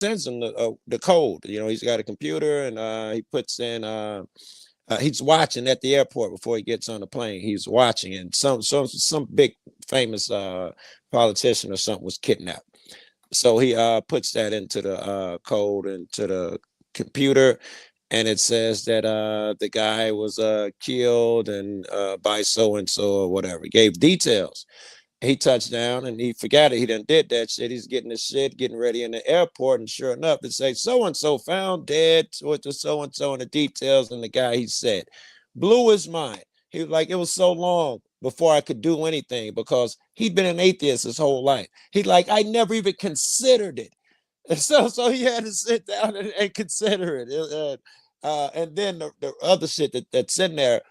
sends him the code. You know, he's got a computer, and he puts in. He's watching at the airport before he gets on the plane. He's watching, and some big famous politician or something was kidnapped. So he puts that into the code into the computer, and it says that the guy was killed and by so and so or whatever. He gave details. He touched down and he forgot it. He done did that shit. He's getting his shit, getting ready in the airport, and sure enough, it say so and so found dead with the so and so and the details and the guy he said. Blew his mind. He was like, it was so long before I could do anything because he'd been an atheist his whole life. He like, I never even considered it. And so he had to sit down and consider it. And then the other shit that's in there,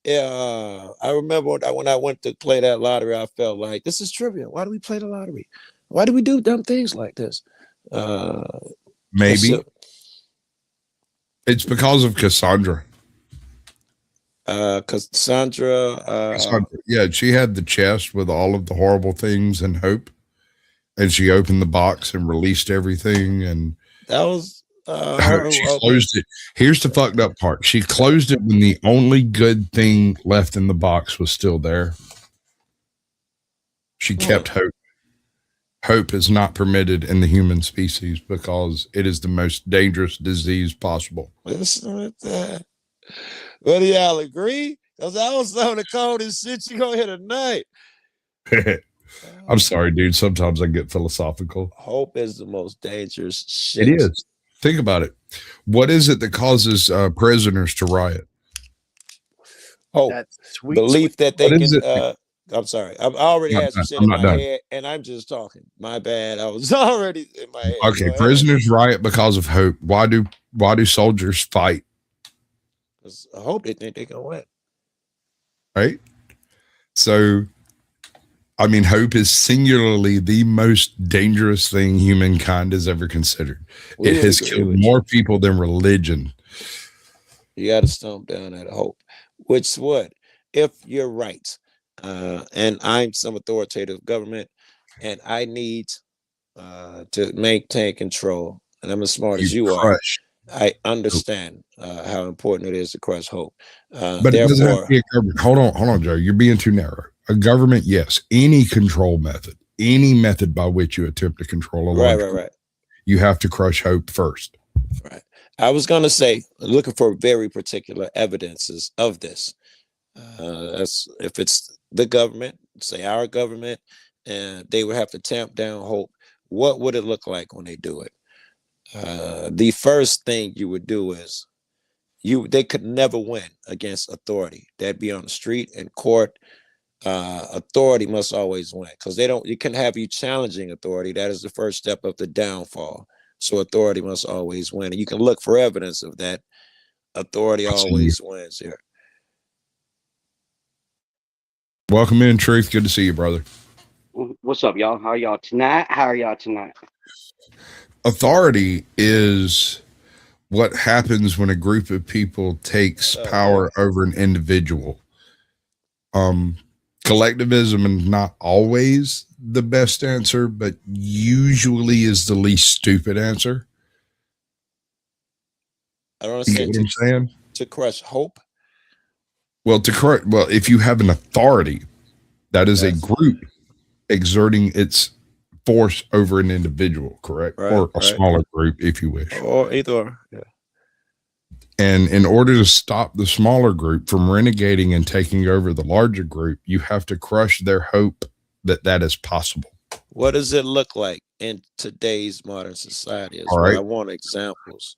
I remember when I went to play that lottery, I felt like this is trivia. Why do we play the lottery? Why do we do dumb things like this? Maybe it's because of Cassandra. Cassandra, yeah, she had the chest with all of the horrible things and hope, and she opened the box and released everything, and that was she closed it. Here's the fucked up part. She closed it when the only good thing left in the box was still there. She kept hope. Hope is not permitted in the human species because it is the most dangerous disease possible. Listen with that. Well, do y'all agree? Because that was some of the coldest shit you gonna hear tonight. I'm sorry, dude. Sometimes I get philosophical. Hope is the most dangerous shit. It is. Think about it. What is it that causes prisoners to riot? Hope. Belief that they can. I'm sorry. I already had some shit in my head, and I'm just talking. My bad. I was already in my head. Okay, prisoners riot because of hope. Why do soldiers fight? Because I hope they think they can win. Right? So, I mean, hope is singularly the most dangerous thing humankind has ever considered. It has killed more people than religion. You got to stomp down that hope. Which what? If you're right, and I'm some authoritative government, and I need to maintain control, and I'm as smart as you are, I understand how important it is to crush hope. But it doesn't have to be a government. Hold on, Joe. You're being too narrow. A government, yes. Any control method, any method by which you attempt to control a right. You have to crush hope first. Right. I was going to say, looking for very particular evidences of this. That's if it's the government, say our government, and they would have to tamp down hope. What would it look like when they do it? The first thing you would do is they could never win against authority. That'd be on the street and court. Authority must always win because you can have you challenging authority. That is the first step of the downfall. So authority must always win. And you can look for evidence of that. Authority always wins here. Welcome in, Truth. Good to see you, brother. What's up, y'all? How are y'all tonight? Authority is what happens when a group of people takes power over an individual. Collectivism is not always the best answer, but usually is the least stupid answer. I don't understand what I'm saying. To crush hope. Well, if you have an authority, that is a group exerting its force over an individual, correct? Or a smaller group, if you wish. Or either, yeah. And in order to stop the smaller group from renegading and taking over the larger group, you have to crush their hope that is possible. What does it look like in today's modern society? I want examples.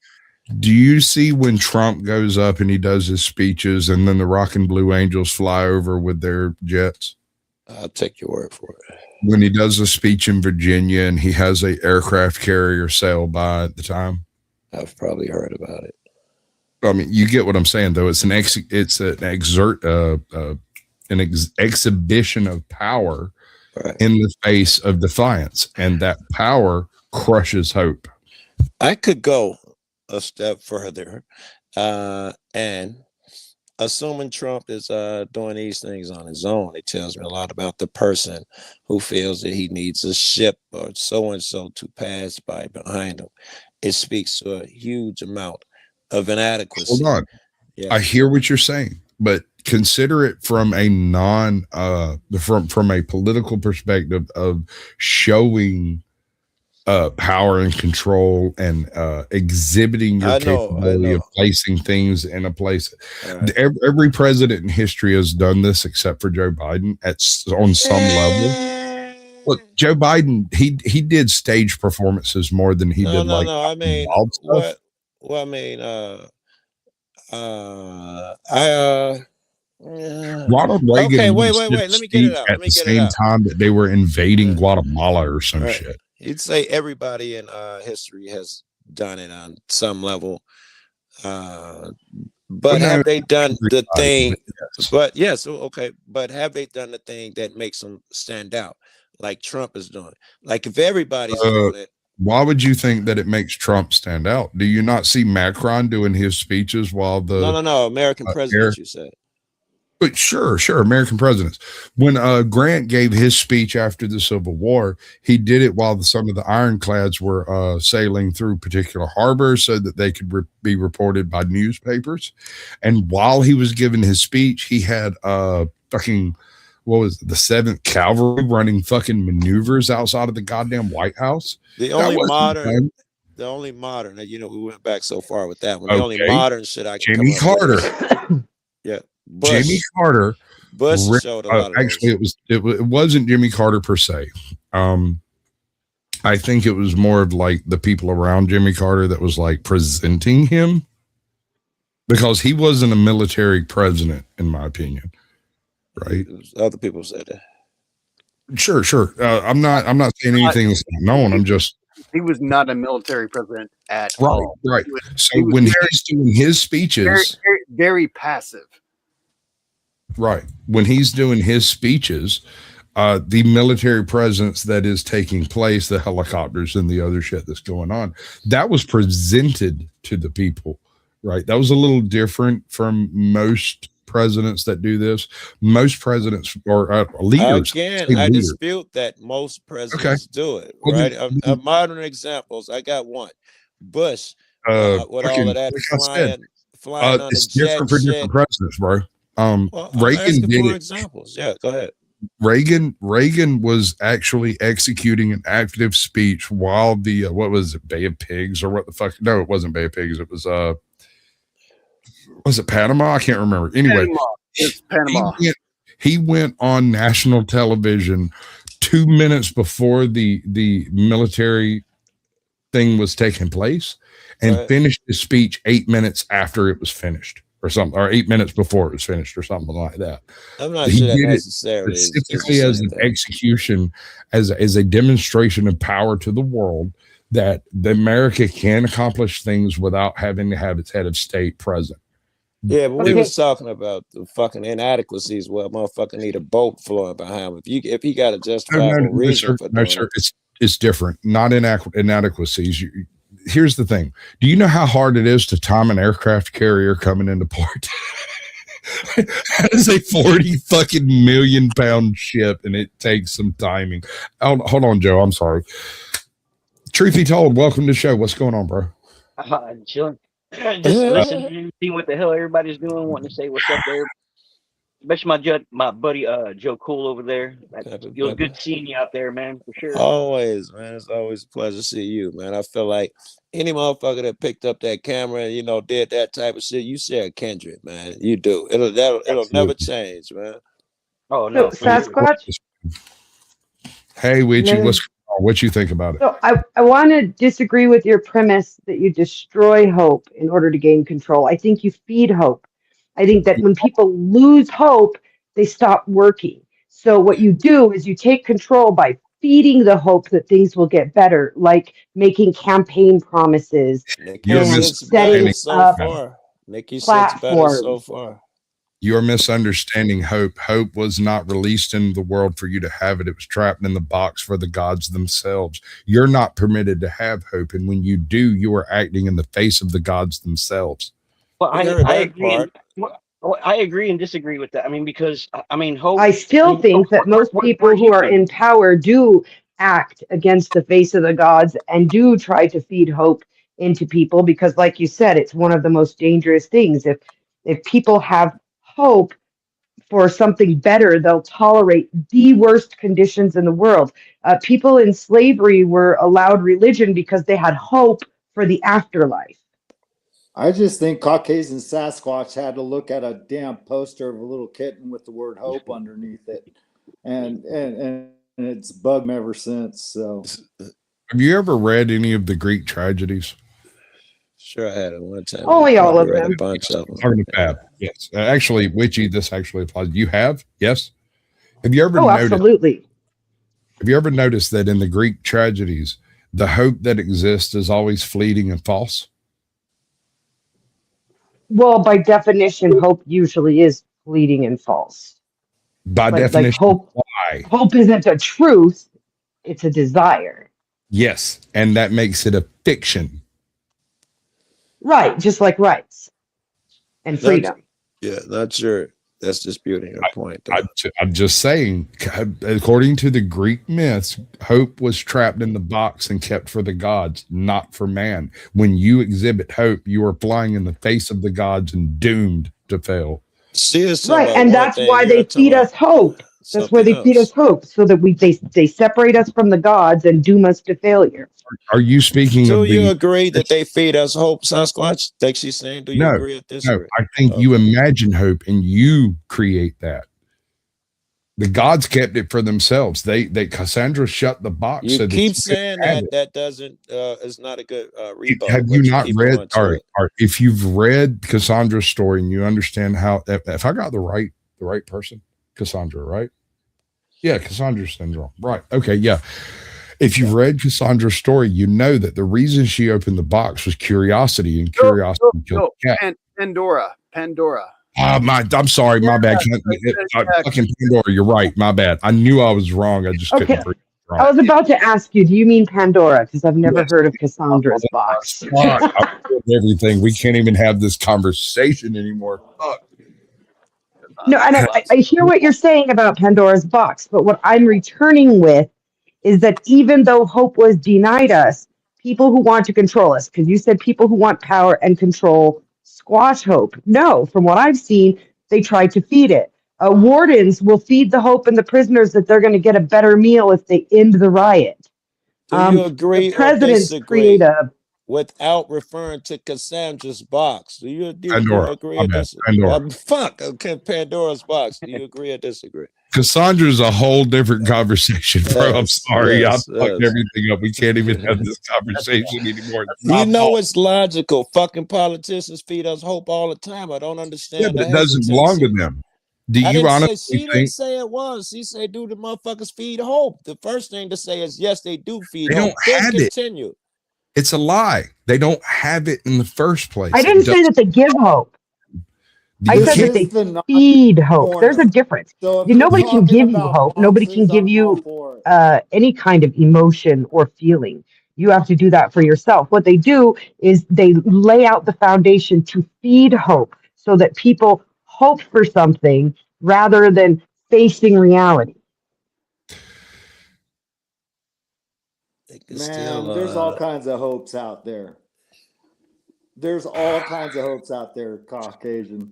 Do you see when Trump goes up and he does his speeches and then the Rock and Blue Angels fly over with their jets? I'll take your word for it. When he does a speech in Virginia and he has an aircraft carrier sail by at the time? I've probably heard about it. I mean, you get what I'm saying, though. It's an exhibition of power in the face of defiance, and that power crushes hope. I could go a step further, and assuming Trump is doing these things on his own, it tells me a lot about the person who feels that he needs a ship or so and so to pass by behind him. It speaks to a huge amount of inadequacy. Hold on. Yeah. I hear what you're saying, but consider it from a from a political perspective of showing power and control and exhibiting your capability of placing things in a place. Right. Every president in history has done this except for Joe Biden on some level. Look, Joe Biden, he did stage performances more than he did like I mean, wild stuff. Well, I mean, Ronald Reagan. Okay, wait. Let me get it out. At the same time that they were invading Guatemala or some shit. You'd say everybody in history has done it on some level, but have they done the thing? But yes, okay. But have they done the thing that makes them stand out, like Trump is doing? Like if everybody's doing it. Why would you think that it makes Trump stand out? Do you not see Macron doing his speeches while the no American president? You said. But sure, American presidents. When Grant gave his speech after the Civil War, he did it while some of the ironclads were sailing through particular harbors so that they could be reported by newspapers. And while he was giving his speech, he had fucking, what was it, the 7th Cavalry running fucking maneuvers outside of the goddamn White House. The only modern, you know, we went back so far with that one. The only modern shit I can Jimmy Carter. Yeah. Bush. Jimmy Carter. Bush showed a lot of actually it wasn't Jimmy Carter per se. I think it was more of like the people around Jimmy Carter that was like presenting him, because he wasn't a military president, in my opinion. Right? Other people said that. Sure. I'm not saying anything that's not known. I'm just, he was not a military president at all. Right. So when he's doing his speeches, very passive. Right. When he's doing his speeches, the military presence that is taking place, the helicopters and the other shit that's going on, that was presented to the people. Right. That was a little different from most presidents that do this. Most presidents or leaders. Again, I dispute that most presidents do it. Right. Modern examples. I got one. Bush. With all of that flying on it's different for different presidents, bro. Reagan did it. Examples. Yeah, go ahead. Reagan was actually executing an active speech while the what was it, Bay of Pigs or what the fuck? No, it wasn't Bay of Pigs. It was it Panama? I can't remember. Anyway, it's Panama. He went on national television 2 minutes before the military thing was taking place and finished his speech 8 minutes after it was finished. Or something, or 8 minutes before it was finished, or something like that. I'm not sure that necessarily specifically as an execution, as a demonstration of power to the world that America can accomplish things without having to have its head of state present. Yeah, but we was talking about the fucking inadequacies. Well, motherfucker need a boat flowing behind him. If he got a justifiable reason for doing it. It's different. Not inadequacies. Here's the thing. Do you know how hard it is to time an aircraft carrier coming into port? That is a 40 fucking million pound ship, and it takes some timing. Hold on, Joe. I'm sorry. Truth be told, welcome to the show. What's going on, bro? Chilling. Just listening, see what the hell everybody's doing. Wanting to say what's up there. Especially my buddy Joe Cool over there. It was good seeing you out there, man, for sure. Always, man. It's always a pleasure to see you, man. I feel like any motherfucker that picked up that camera and, you know, did that type of shit, you share a kindred, man. You do. It'll never change, man. Oh no. So, Sasquatch. Hey, Witchy, what you think about it? So I want to disagree with your premise that you destroy hope in order to gain control. I think you feed hope. I think that when people lose hope, they stop working. So what you do is you take control by feeding the hope that things will get better, like making campaign promises and setting up platforms. So far. You're misunderstanding hope. Hope was not released in the world for you to have it. It was trapped in the box for the gods themselves. You're not permitted to have hope. And when you do, you are acting in the face of the gods themselves. Well, I agree. Oh, I agree and disagree with that. I mean, because I mean, hope. I still think that most Where people do who you are think? in power do act against the face of the gods and do try to feed hope into people because, like you said, it's one of the most dangerous things. If people have hope for something better, they'll tolerate the worst conditions in the world. People in slavery were allowed religion because they had hope for the afterlife. I just think Caucasian Sasquatch had to look at a damn poster of a little kitten with the word hope underneath it. And it's bugged me ever since. So Have you ever read any of the Greek tragedies? Sure, I had it one time. Only all Probably of read a them. bunch of them. Talking to Fab. Yes. Actually, Witchy, this actually applies. You have? Yes. Have you ever Oh, noticed? absolutely. Have you ever noticed that in the Greek tragedies, the hope that exists is always fleeting and false? Well, by definition, hope usually is fleeting and false. By Like definition, hope, why? hope isn't a truth; it's a desire. Yes. And that makes it a fiction. Right, just like rights and freedom. Not sure. That's disputing your point. Though. I'm just saying, according to the Greek myths, hope was trapped in the box and kept for the gods, not for man. When you exhibit hope, you are flying in the face of the gods and doomed to fail. Right, and that's why they feed us hope. That's why they feed us hope, so that they separate us from the gods and doom us to failure. Are you speaking do of you agree that they feed us hope, Sasquatch? Like she's saying, do you agree or disagree? No, I think you imagine hope and you create that. The gods kept it for themselves. Cassandra shut the box. You so keep saying that doesn't is not a good rebuttal. Have you not read? All right, if you've read Cassandra's story and you understand how, if I got the right person, Cassandra, right? Yeah, Cassandra syndrome, right? Okay, yeah. If you've read Cassandra's story, you know that the reason she opened the box was curiosity, and curiosity killed the cat. Pandora. I'm sorry, my bad. Fucking Pandora, you're right, my bad. I knew I was wrong. I just couldn't. I was about to ask you, do you mean Pandora? Because I've never heard of Cassandra's box. Everything. We can't even have this conversation anymore. Fuck. No, and I hear what you're saying about Pandora's box, but what I'm returning with is that even though hope was denied us, people who want to control us, because you said people who want power and control squash hope. No, from what I've seen, they try to feed it. Wardens will feed the hope in the prisoners that they're going to get a better meal if they end the riot. Do you agree or disagree without referring to Cassandra's box? Do you Pandora, agree or disagree? Okay, Pandora's box. Do you agree or disagree? Cassandra's a whole different conversation, bro. I'm sorry. I fucked everything up. We can't even have this conversation anymore. You know it's logical. Fucking politicians feed us hope all the time. I don't understand. Yeah, but it doesn't belong to them. Do you honestly think? Didn't say it was. She said, "Do the motherfuckers feed hope?" The first thing to say is, "Yes, they do feed hope." Don't have continue. It's a lie. They don't have it in the first place. I didn't say that they give hope. I said that they feed hope. There's a difference. Nobody can give you hope. Nobody can give you any kind of emotion or feeling. You have to do that for yourself. What they do is they lay out the foundation to feed hope so that people hope for something rather than facing reality. Man, there's all kinds of hopes out there. There's all kinds of hopes out there, Caucasian.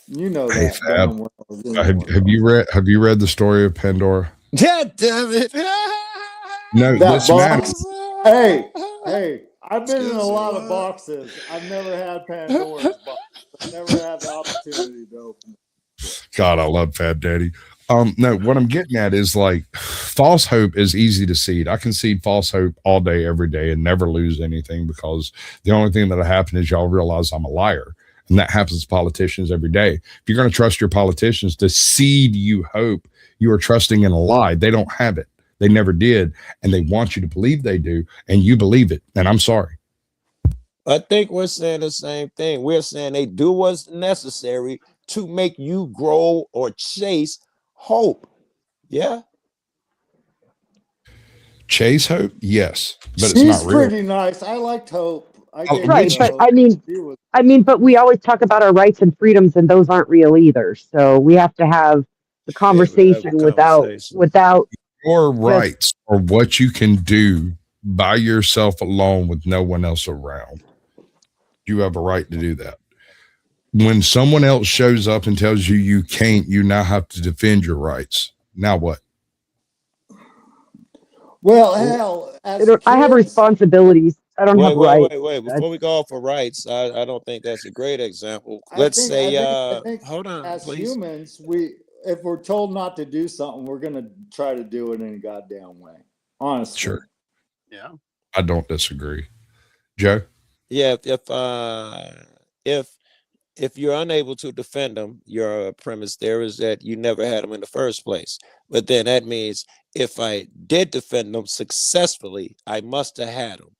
You know that. Have you read the story of Pandora? God damn it! No, that box. Hey! I've been in a lot of boxes. I've never had Pandora's box. I've never had the opportunity to open it. God, I love Fat Daddy. No, what I'm getting at is like false hope is easy to seed. I can seed false hope all day, every day, and never lose anything because the only thing that'll happen is y'all realize I'm a liar. And that happens to politicians every day. If you're going to trust your politicians to seed you hope, you are trusting in a lie. They don't have it. They never did. And they want you to believe they do. And you believe it. And I'm sorry. I think we're saying the same thing. We're saying they do what's necessary to make you grow or chase hope. Yeah. Chase hope? Yes. But She's it's not real. pretty nice. I liked Hope. Right, but I mean, but we always talk about our rights and freedoms, and those aren't real either. So we have to have the conversation without your rights or what you can do by yourself alone with no one else around. You have a right to do that. When someone else shows up and tells you you can't, you now have to defend your rights. Now what? Well, hell, I have responsibilities. I don't have rights. Wait. Before we go for rights, I don't think that's a great example. I Let's think- say, I think hold on, as please. humans, if we're told not to do something, we're gonna try to do it in a goddamn way. Honestly. Sure. Yeah. I don't disagree. Joe? Yeah, if you're unable to defend them, your premise there is that you never had them in the first place. But then that means if I did defend them successfully, I must have had them.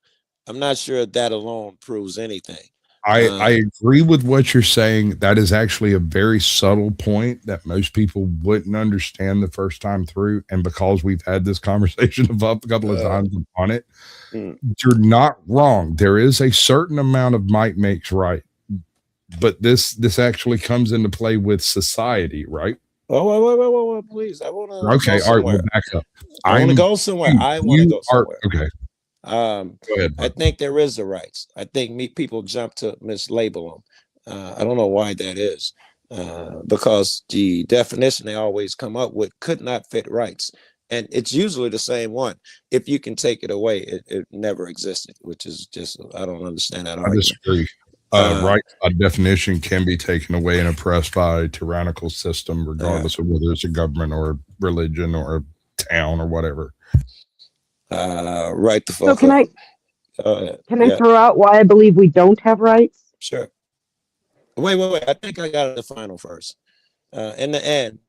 I'm not sure if that alone proves anything. I agree with what you're saying. That is actually a very subtle point that most people wouldn't understand the first time through. And because we've had this conversation a couple of times on it, you're not wrong. There is a certain amount of might makes right. But this actually comes into play with society, right? Oh, wait, please. I want to. Okay, all right, we'll back up. I want to go somewhere. I want to go somewhere. Okay. Go ahead, I think there is the rights. I think people jump to mislabel them. I don't know why that is, because the definition they always come up with could not fit rights, and it's usually the same one. If you can take it away, it never existed, which is just I don't understand that argument. I disagree. Rights by definition can be taken away and oppressed by a tyrannical system, regardless of whether it's a government or a religion or a town or whatever. Right. So can I throw out why I believe we don't have rights? Sure. Wait. I think I got the final first. In the end,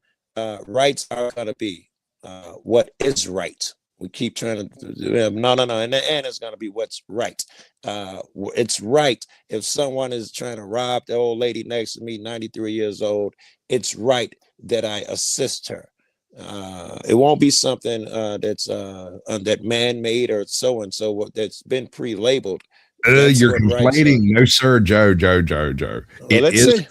rights are going to be what is right. We keep trying to no. In the end, it's going to be what's right. It's right if someone is trying to rob the old lady next to me, 93 years old. It's right that I assist her. It won't be something that's that man-made or so and so that's been pre-labeled. You're complaining. No, sir, Joe. It is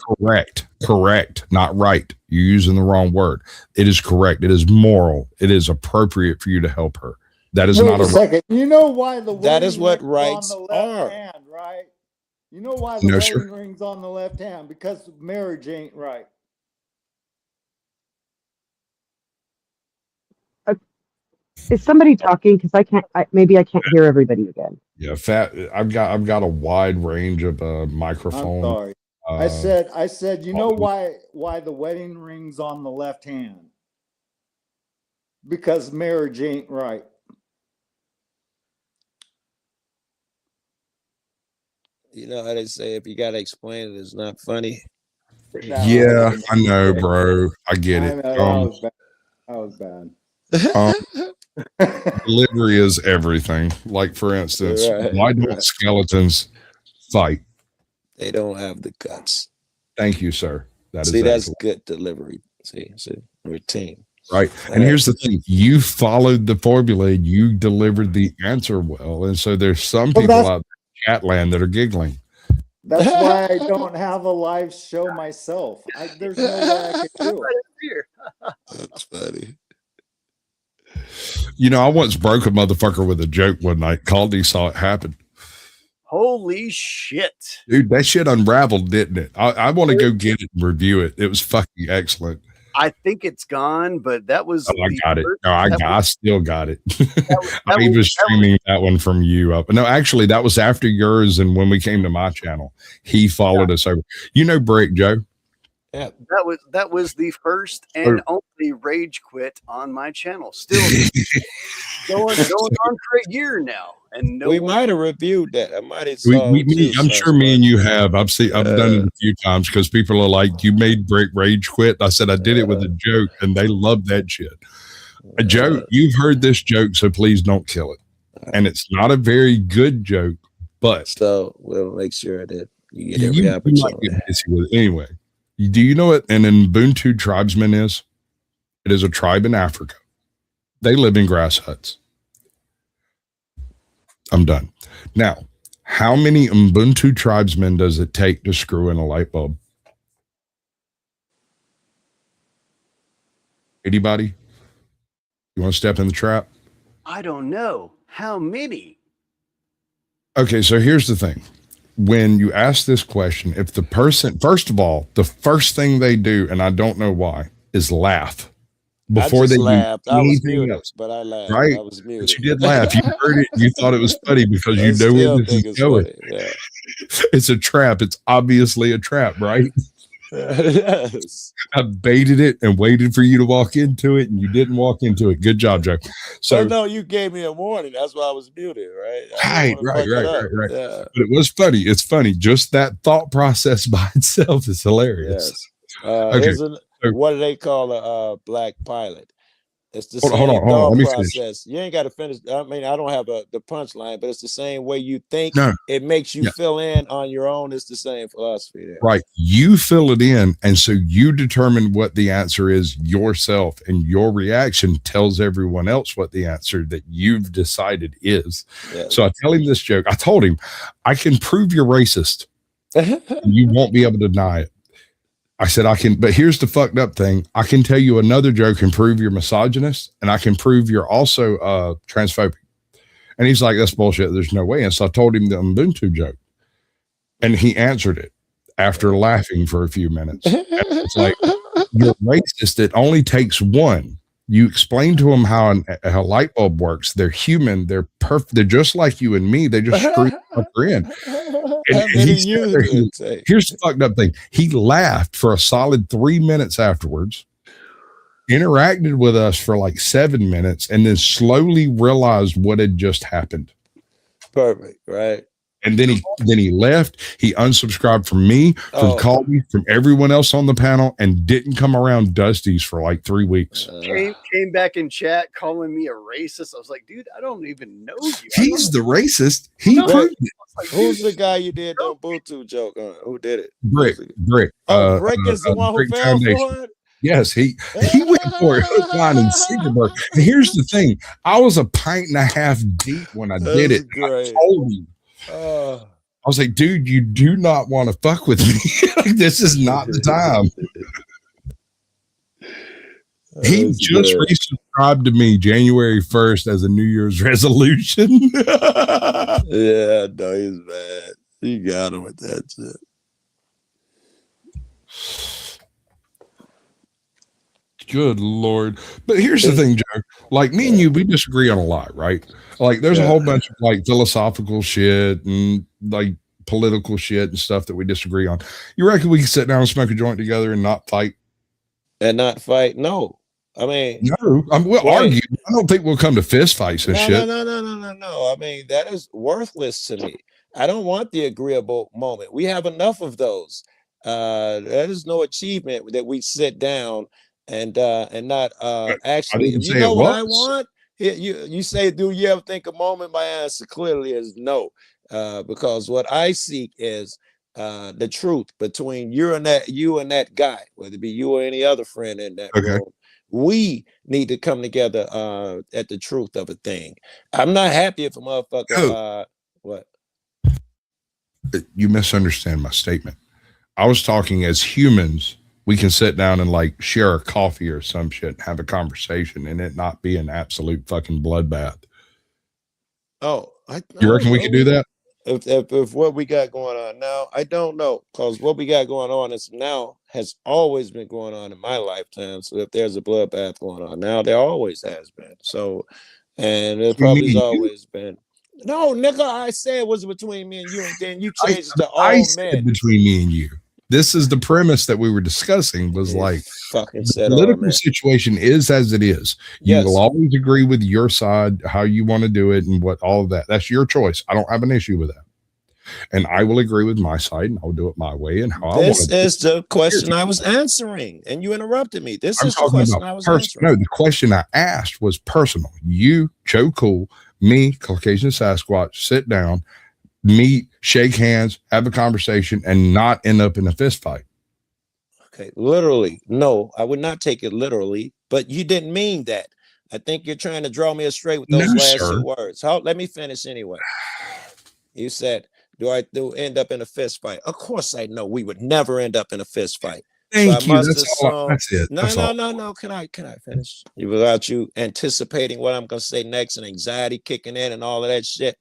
correct, not right. You're using the wrong word. It is correct. It is moral. It is appropriate for you to help her. That is not a second. You know why that is what rights are, hand, right? You know why the wedding ring's on the left hand? Because marriage ain't right. Is somebody talking? Because maybe I can't hear everybody again. Yeah, I've got a wide range of microphone. I'm sorry. I said, you know why the wedding ring's on the left hand? Because marriage ain't right. You know how they say if you gotta explain it, it's not funny. Yeah, I know, bro. I get it. That was bad. Delivery is everything. Like, for instance, why don't skeletons fight? They don't have the guts. Thank you, sir. That's good delivery. See, routine. Right. And here's the thing. You followed the formula. You delivered the answer well. And so there's some people out there in chat land that are giggling. That's why I don't have a live show myself. There's no way I could do it. That's funny. You know, I once broke a motherfucker with a joke one night. Caldy saw it happen. Holy shit. Dude, that shit unraveled, didn't it? I want to go get it and review it. It was fucking excellent. I think it's gone, but that was. Oh, I got it. No, I still got it. I was streaming that one from you up. No, actually, that was after yours. And when we came to my channel, he followed us over. You know, Brick Joe. Yeah, that was the first and only rage quit on my channel. Still going on for a year now, and we might have reviewed that. I might have. I'm sure me and you have. I've done it a few times because people are like, "You made Brick rage quit." I said I did it with a joke, and they love that shit. Joe, you've heard this joke, so please don't kill it. And it's not a very good joke, but so we'll make sure that you get every opportunity. Anyway. Do you know what an Ubuntu tribesman is? It is a tribe in Africa. They live in grass huts. I'm done. Now, How many Ubuntu tribesmen does it take to screw in a light bulb? Anybody? You want to step in the trap? I don't know. How many? Okay, so here's the thing. When you ask this question, if the person, first of all, the first thing they do, and I don't know why, is laugh before they laughed. do I was anything muted, else. but I laughed. Right? I was But muted. you did laugh. You heard it. You thought it was funny because you know where this is going. Funny. Yeah. It's a trap. It's obviously a trap, right? Yes. I baited it and waited for you to walk into it, and you didn't walk into it. Good job, Joe. So no, you gave me a warning. That's why I was muted, right? Right. Yeah. But it was funny. It's funny. Just that thought process by itself is hilarious. Yes. Okay. What do they call a black pilot? It's the Hold same on. thought Let me process. finish. You ain't got to finish. I mean, I don't have the punchline, but it's the same way you think. No. It makes you Yeah. fill in on your own. It's the same philosophy there. Right. You fill it in. And so you determine what the answer is yourself, and your reaction tells everyone else what the answer that you've decided is. Yes. So I tell him this joke. I told him, I can prove you're racist. You won't be able to deny it. I said, I can, but here's the fucked up thing. I can tell you another joke and prove you're misogynist, and I can prove you're also transphobic. And he's like, that's bullshit. There's no way. And so I told him the Ubuntu joke, and he answered it after laughing for a few minutes. And it's like, you're racist. It only takes one. You explain to them how a light bulb works. They're human. They're perfect. They're just like you and me. They just screw up in. And here's the fucked up thing. He laughed for a solid 3 minutes afterwards, interacted with us for like 7 minutes, and then slowly realized what had just happened. Perfect, right? And then he left. He unsubscribed from me, from Colby, from everyone else on the panel, and didn't come around Dusty's for like 3 weeks. Came back in chat calling me a racist. I was like, dude, I don't even know you. He's the racist. He proved it. Like, who's the guy you did the Ubuntu joke on? Who did it? Brick. Brick is the one who fell for it? Yes, he went for it hook, line, and sinker. And here's the thing. I was a pint and a half deep when I did it. I told him. I was like, dude, you do not want to fuck with me. Like, this is not the time. He just resubscribed to me January 1st as a New Year's resolution. Yeah, no, he's bad. You got him with that shit. Good Lord. But here's the thing, Joe. Like, me and you, we disagree on a lot, right? Like, there's a whole bunch of like philosophical shit and like political shit and stuff that we disagree on. You reckon we can sit down and smoke a joint together and not fight? No. I mean, no, we'll argue. I don't think we'll come to fist fights and shit. No. I mean, that is worthless to me. I don't want the agreeable moment. We have enough of those. That is no achievement that we sit down and not actually. You know what I want? You say, do you ever think a moment? My answer clearly is no, because what I seek is the truth between you and that guy, whether it be you or any other friend in that room. We need to come together at the truth of a thing. I'm not happy if a motherfucker. What? You misunderstand my statement. I was talking as humans. We can sit down and like share a coffee or some shit and have a conversation and it not be an absolute fucking bloodbath. You reckon we can do that? If what we got going on now, I don't know, because what we got going on has always been going on in my lifetime. So if there's a bloodbath going on now, there always has been. So, and it probably has always been. No, nigga, I said it was between me and you, and then you changed it to all men. Between me and you. This is the premise that we were discussing. Was like fucking the political situation is as it is. You will always agree with your side, how you want to do it, and what all of that. That's your choice. I don't have an issue with that, and I will agree with my side, and I'll do it my way and how I want. This is the question I was answering, and you interrupted me. This is the question I was answering. No, the question I asked was personal. You, Joe Cool, me, Caucasian Sasquatch, sit down, meet, shake hands, have a conversation, and not end up in a fist fight. Okay, literally, no, I would not take it literally, but you didn't mean that. I think you're trying to draw me astray with those last two words. Let me finish anyway. You said do end up in a fist fight? Of course I know we would never end up in a fist fight. Thank so you. I must That's all. That's it. No, That's no, all. no, no. Can I finish? Without you anticipating what I'm gonna say next and anxiety kicking in and all of that shit.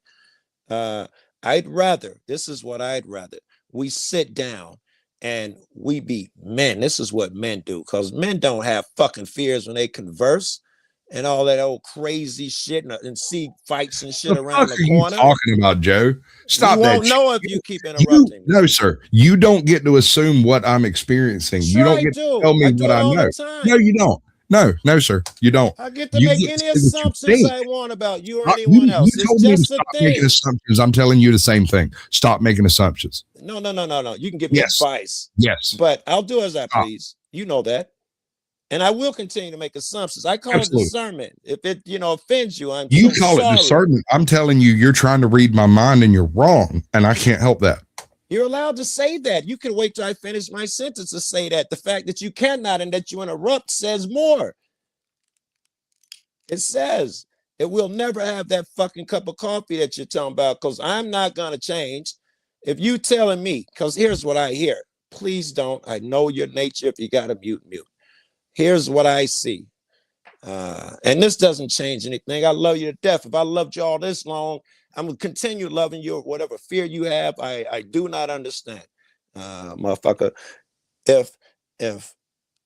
I'd rather, this is what I'd rather. We sit down and we be men. This is what men do, because men don't have fucking fears when they converse and all that old crazy shit and see fights and shit The around fuck the are you corner. talking about, Joe? Stop you that. won't know if you keep interrupting me. No, sir. You don't get to assume what I'm experiencing. Sure you don't I get do. to tell me I do what it I all know. the time. No, you don't. No, sir. You don't. I get to You make get any to say what you assumptions think. I want about you or You anyone else. It's told me to just a stop making thing. assumptions. I'm telling you the same thing. Stop making assumptions. No. You can give me Yes. advice. Yes. But I'll do as I Stop. please. You know that. And I will continue to make assumptions. I call Absolutely. it discernment. If it, offends you, I'm You so call sorry. it discernment. I'm telling you, you're trying to read my mind and you're wrong. And I can't help that. You're allowed to say that. You can wait till I finish my sentence to say that. The fact that you cannot and that you interrupt says more. It says it will never have that fucking cup of coffee that you're talking about, because I'm not going to change. If you telling me, because here's what I hear. Please don't. I know your nature. If you got to mute. Here's what I see. And this doesn't change anything. I love you to death. If I loved you all this long, I'm going to continue loving you. Whatever fear you have, I do not understand. Motherfucker, if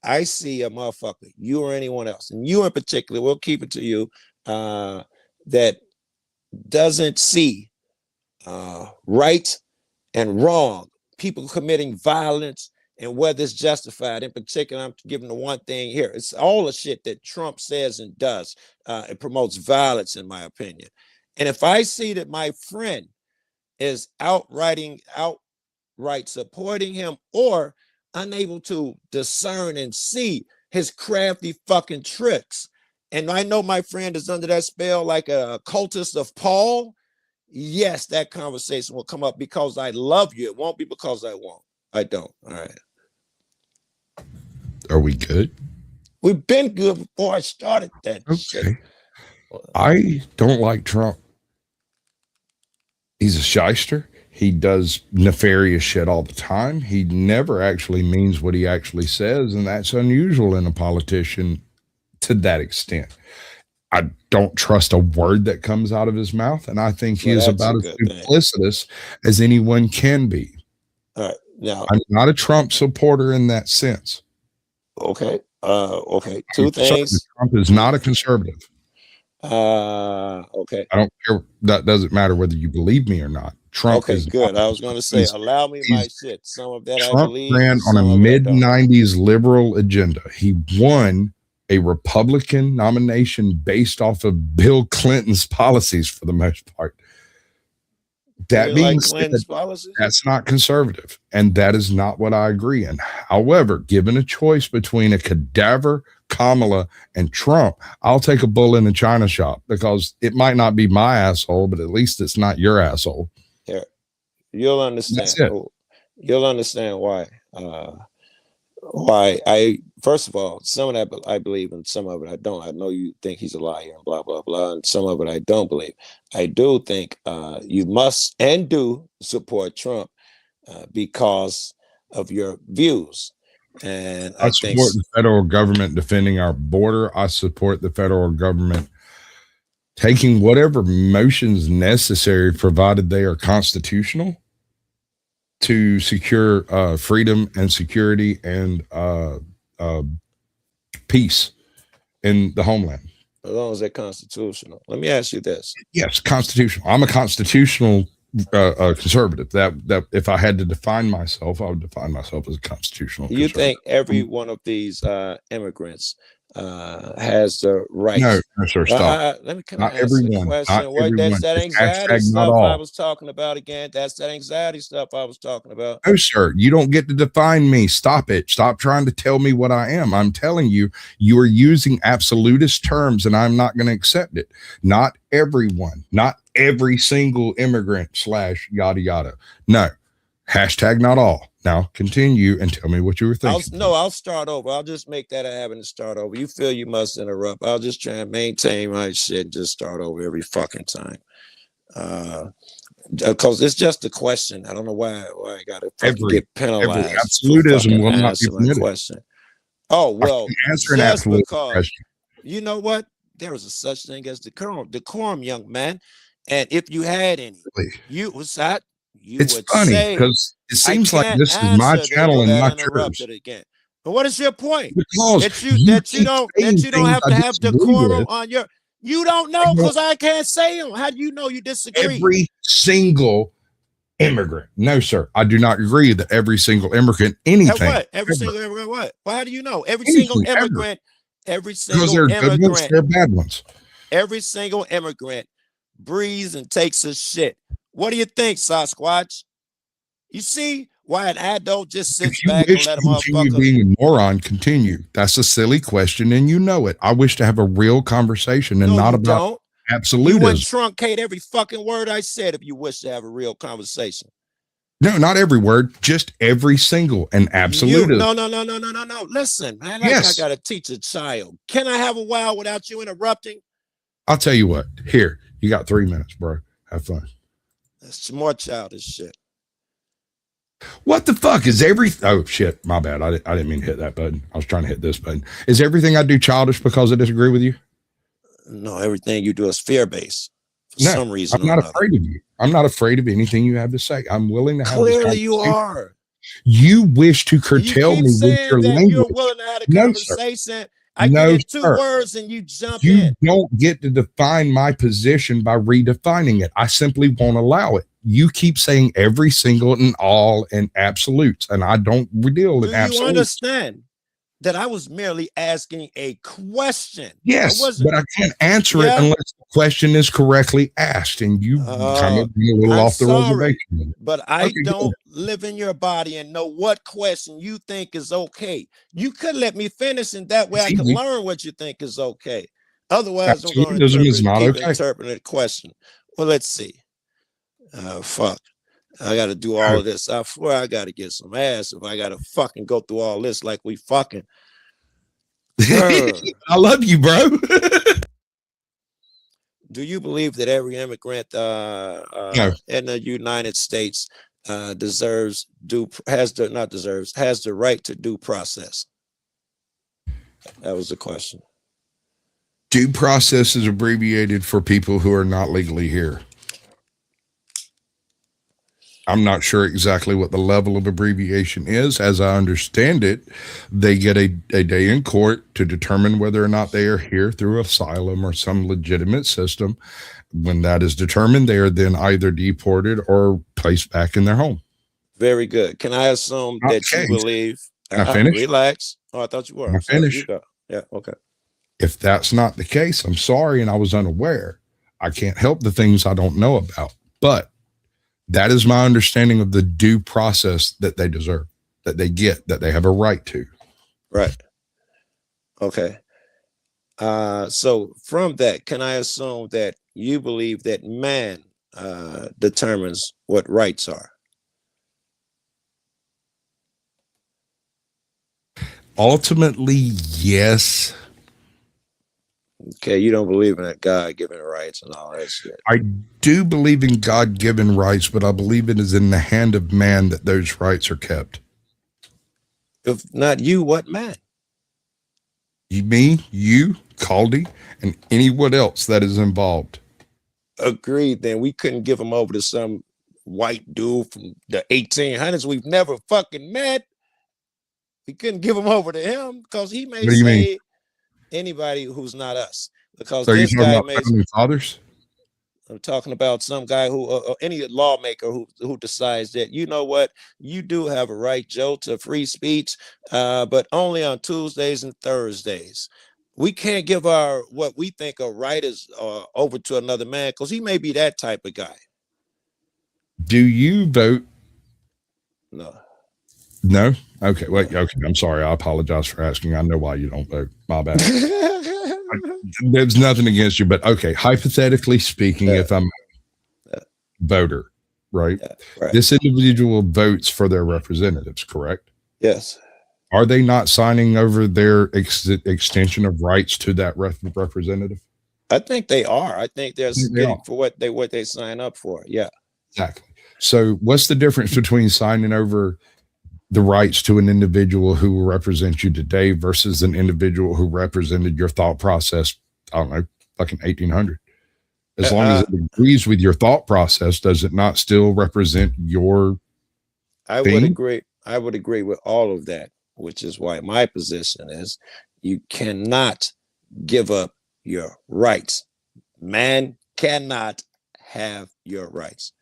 I see a motherfucker, you or anyone else, and you in particular, we'll keep it to you, that doesn't see right and wrong, people committing violence, and whether it's justified. In particular, I'm giving the one thing here. It's all the shit that Trump says and does. It promotes violence, in my opinion. And if I see that my friend is outright supporting him, or unable to discern and see his crafty fucking tricks, and I know my friend is under that spell like a cultist of Paul, yes, that conversation will come up because I love you. It won't be because I won't. I don't. All right. Are we good? We've been good before I started that shit. I don't like Trump. He's a shyster. He does nefarious shit all the time. He never actually means what he actually says, and that's unusual in a politician to that extent. I don't trust a word that comes out of his mouth, and I think he is about as duplicitous as anyone can be. All right. Now, I'm not a Trump supporter in that sense. Okay. Okay. Two things. Trump is not a conservative. Okay. I don't care. That doesn't matter whether you believe me or not. Trump is good. I was going to say, allow me my shit. Some of that Trump I believe. ran on a mid-90s liberal agenda. He won a Republican nomination based off of Bill Clinton's policies for the most part. That being said, that's not conservative, and that is not what I agree in. However, given a choice between a cadaver, Kamala, and Trump, I'll take a bull in a china shop, because it might not be my asshole, but at least it's not your asshole. Yeah, you'll understand. You'll understand why. Why I, first of all, some of that I believe and some of it I don't. I know you think he's a liar and blah blah blah, and some of it I don't believe. I do think you must and do support Trump because of your views. And I support the federal government defending our border. I support the federal government taking whatever motions necessary, provided they are constitutional, to secure freedom and security and peace in the homeland. As long as they're constitutional. Let me ask you this. Yes, constitutional. I'm a constitutional conservative. That if I had to define myself, I would define myself as a constitutional conservative. You think every one of these immigrants has the right? No, sir. Stop. Let me not everyone. Question. Not everyone. That's that anxiety stuff I was talking about again. That's that anxiety stuff I was talking about. No, sir. You don't get to define me. Stop it. Stop trying to tell me what I am. I'm telling you, you are using absolutist terms, and I'm not going to accept it. Not everyone. Not every single immigrant / yada yada. No. Hashtag not all. Now continue and tell me what you were thinking. I'll start over. I'll just make that a habit and start over. You feel you must interrupt. I'll just try and maintain my shit and just start over every fucking time. Because it's just a question. I don't know why I gotta fucking get penalized. Absolutism will not be my permitted. question. Oh well, answer an just absolute because question. you know what, there is a such thing as decorum, young man. And if you had any, you was that you It's would funny say, because it I seems like can't this is my answer this. channel and Got not yours. interrupted again. But what is your point? Because That you don't have I to have disagree decorum with. on your. You don't know because I can't say them. How do you know you disagree? Every single immigrant. No, sir. I do not agree that every single immigrant anything. What? Every single immigrant what? Well, how do you know? Every Anything, single immigrant, because there are good ones, there are bad ones. Every single immigrant breathes and takes a shit. What do you think, Sasquatch? You see why an adult just sits back and let a motherfucker being a moron continue. That's a silly question, and you know it. I wish to have a real conversation and not about absolutism. You would truncate every fucking word I said if you wish to have a real conversation. No, not every word, just every single and absolutism. No. Listen, man, I gotta teach a child. Can I have a while without you interrupting? I'll tell you what. Here, you got 3 minutes, bro. Have fun. That's more childish shit. What the fuck is oh shit, my bad. I didn't mean to hit that button. I was trying to hit this button. Is everything I do childish because I disagree with you? No, everything you do is fear-based for some reason. I'm not afraid of you. I'm not afraid of anything you have to say. I'm willing to have Clearly you are. You wish to curtail me with your language. You're willing to have a conversation. I can get 2 words and you jump in. You don't get to define my position by redefining it. I simply won't allow it. You keep saying every single and all and absolutes, and I don't deal with absolutes. You understand that I was merely asking a question? Yes, but I can't answer it unless the question is correctly asked, and you kind of be a little off the reservation. But I don't live in your body and know what question you think is okay. You could let me finish, and that way I can learn what you think is okay. Otherwise, I'm going to interpret the question. Well, let's see. Fuck. I got to do all of this. I swear I got to get some ass if I got to fucking go through all this like we fucking. I love you, bro. Do you believe that every immigrant in the United States has the right to due process? That was the question. Due process is abbreviated for people who are not legally here. I'm not sure exactly what the level of abbreviation is. As I understand it, they get a day in court to determine whether or not they are here through asylum or some legitimate system. When that is determined, they are then either deported or placed back in their home. Very good. Can I assume that you believe? I finished? Relax. Oh, I thought you were. I finished. Yeah, okay. If that's not the case, I'm sorry, and I was unaware. I can't help the things I don't know about. But that is my understanding of the due process that they deserve, that they get, that they have a right to. Right. Okay. So from that, can I assume that you believe that man determines what rights are? Ultimately, yes. Okay, you don't believe in that God-given rights and all that shit. I do believe in God-given rights, but I believe it is in the hand of man that those rights are kept. If not you, what man? Me, you, Caldy, and anyone else that is involved. Agreed. Then we couldn't give him over to some white dude from the 1800s we've never fucking met. We couldn't give him over to him because he may say anybody who's not us. Because so this guy may. Fathers? I'm talking about some guy who, any lawmaker who decides that, you know what, you do have a right, Joe, to free speech, but only on Tuesdays and Thursdays. We can't give what we think are right is over to another man because he may be that type of guy. Do you vote? No. No? Okay. Wait. Okay. I'm sorry. I apologize for asking. I know why you don't vote. My bad. There's nothing against you, but okay. Hypothetically speaking, if I'm a voter, right? This individual votes for their representatives, correct? Yes. Are they not signing over their extension of rights to that representative? I think they are. I think they're getting for what they sign up for. Yeah. Exactly. So what's the difference between signing over the rights to an individual who will represent you today versus an individual who represented your thought process, I don't know, like in 1800? As long as it agrees with your thought process, does it not still represent your thing? I would agree with all of that, which is why my position is you cannot give up your rights. Man cannot have your rights.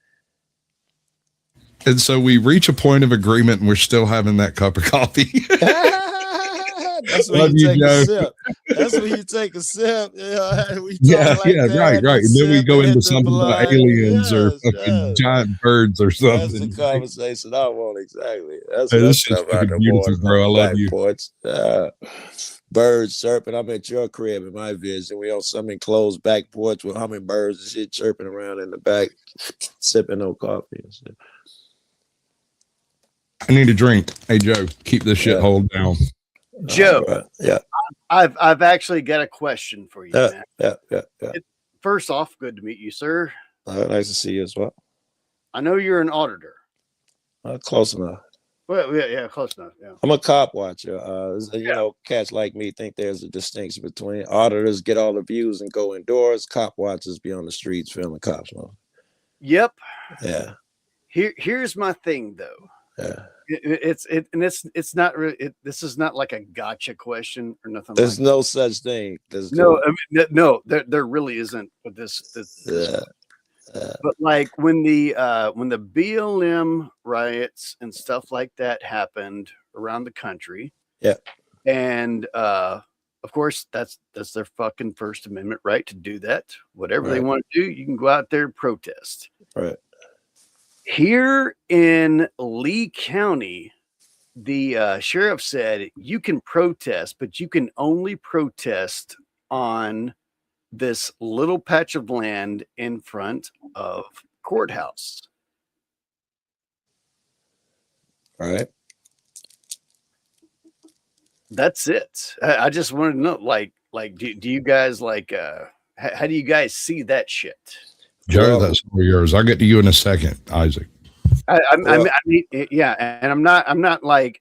And so we reach a point of agreement and we're still having that cup of coffee. That's when you take a sip. That's when you take a sip. We talk like that, right. And then we go into something about aliens or fucking giant birds or something. That's the conversation I want, exactly. That's hey, what this shit's fucking beautiful, bro. I love you. Porch. Birds chirping. I'm at your crib in my vision. We on some enclosed back porch with hummingbirds and shit chirping around in the back, sipping on coffee and shit. I need a drink. Hey Joe, keep this shit hold down. Joe, yeah, I've actually got a question for you, man. Yeah. First off, good to meet you, sir. Nice to see you as well. I know you're an auditor. Close enough. Well, yeah, close enough. Yeah. I'm a cop watcher. You know, cats like me think there's a distinction between auditors get all the views and go indoors. Cop watchers be on the streets filming cops. Yep. Yeah. Here's my thing, though. Yeah. It's not really. This is not like a gotcha question or nothing. There's no such thing. No. There really isn't. But but like when the BLM riots and stuff like that happened around the country. Yeah. And of course, that's their fucking First Amendment right to do that. Whatever they want to do, you can go out there and protest. Right. Here in Lee County, the sheriff said you can protest, but you can only protest on this little patch of land in front of courthouse. Right. That's it. I just wanted to know, like, do you guys like, how do you guys see that shit? Joe, that's for yours. I'll get to you in a second, Isaac. I mean, yeah, and I'm not like,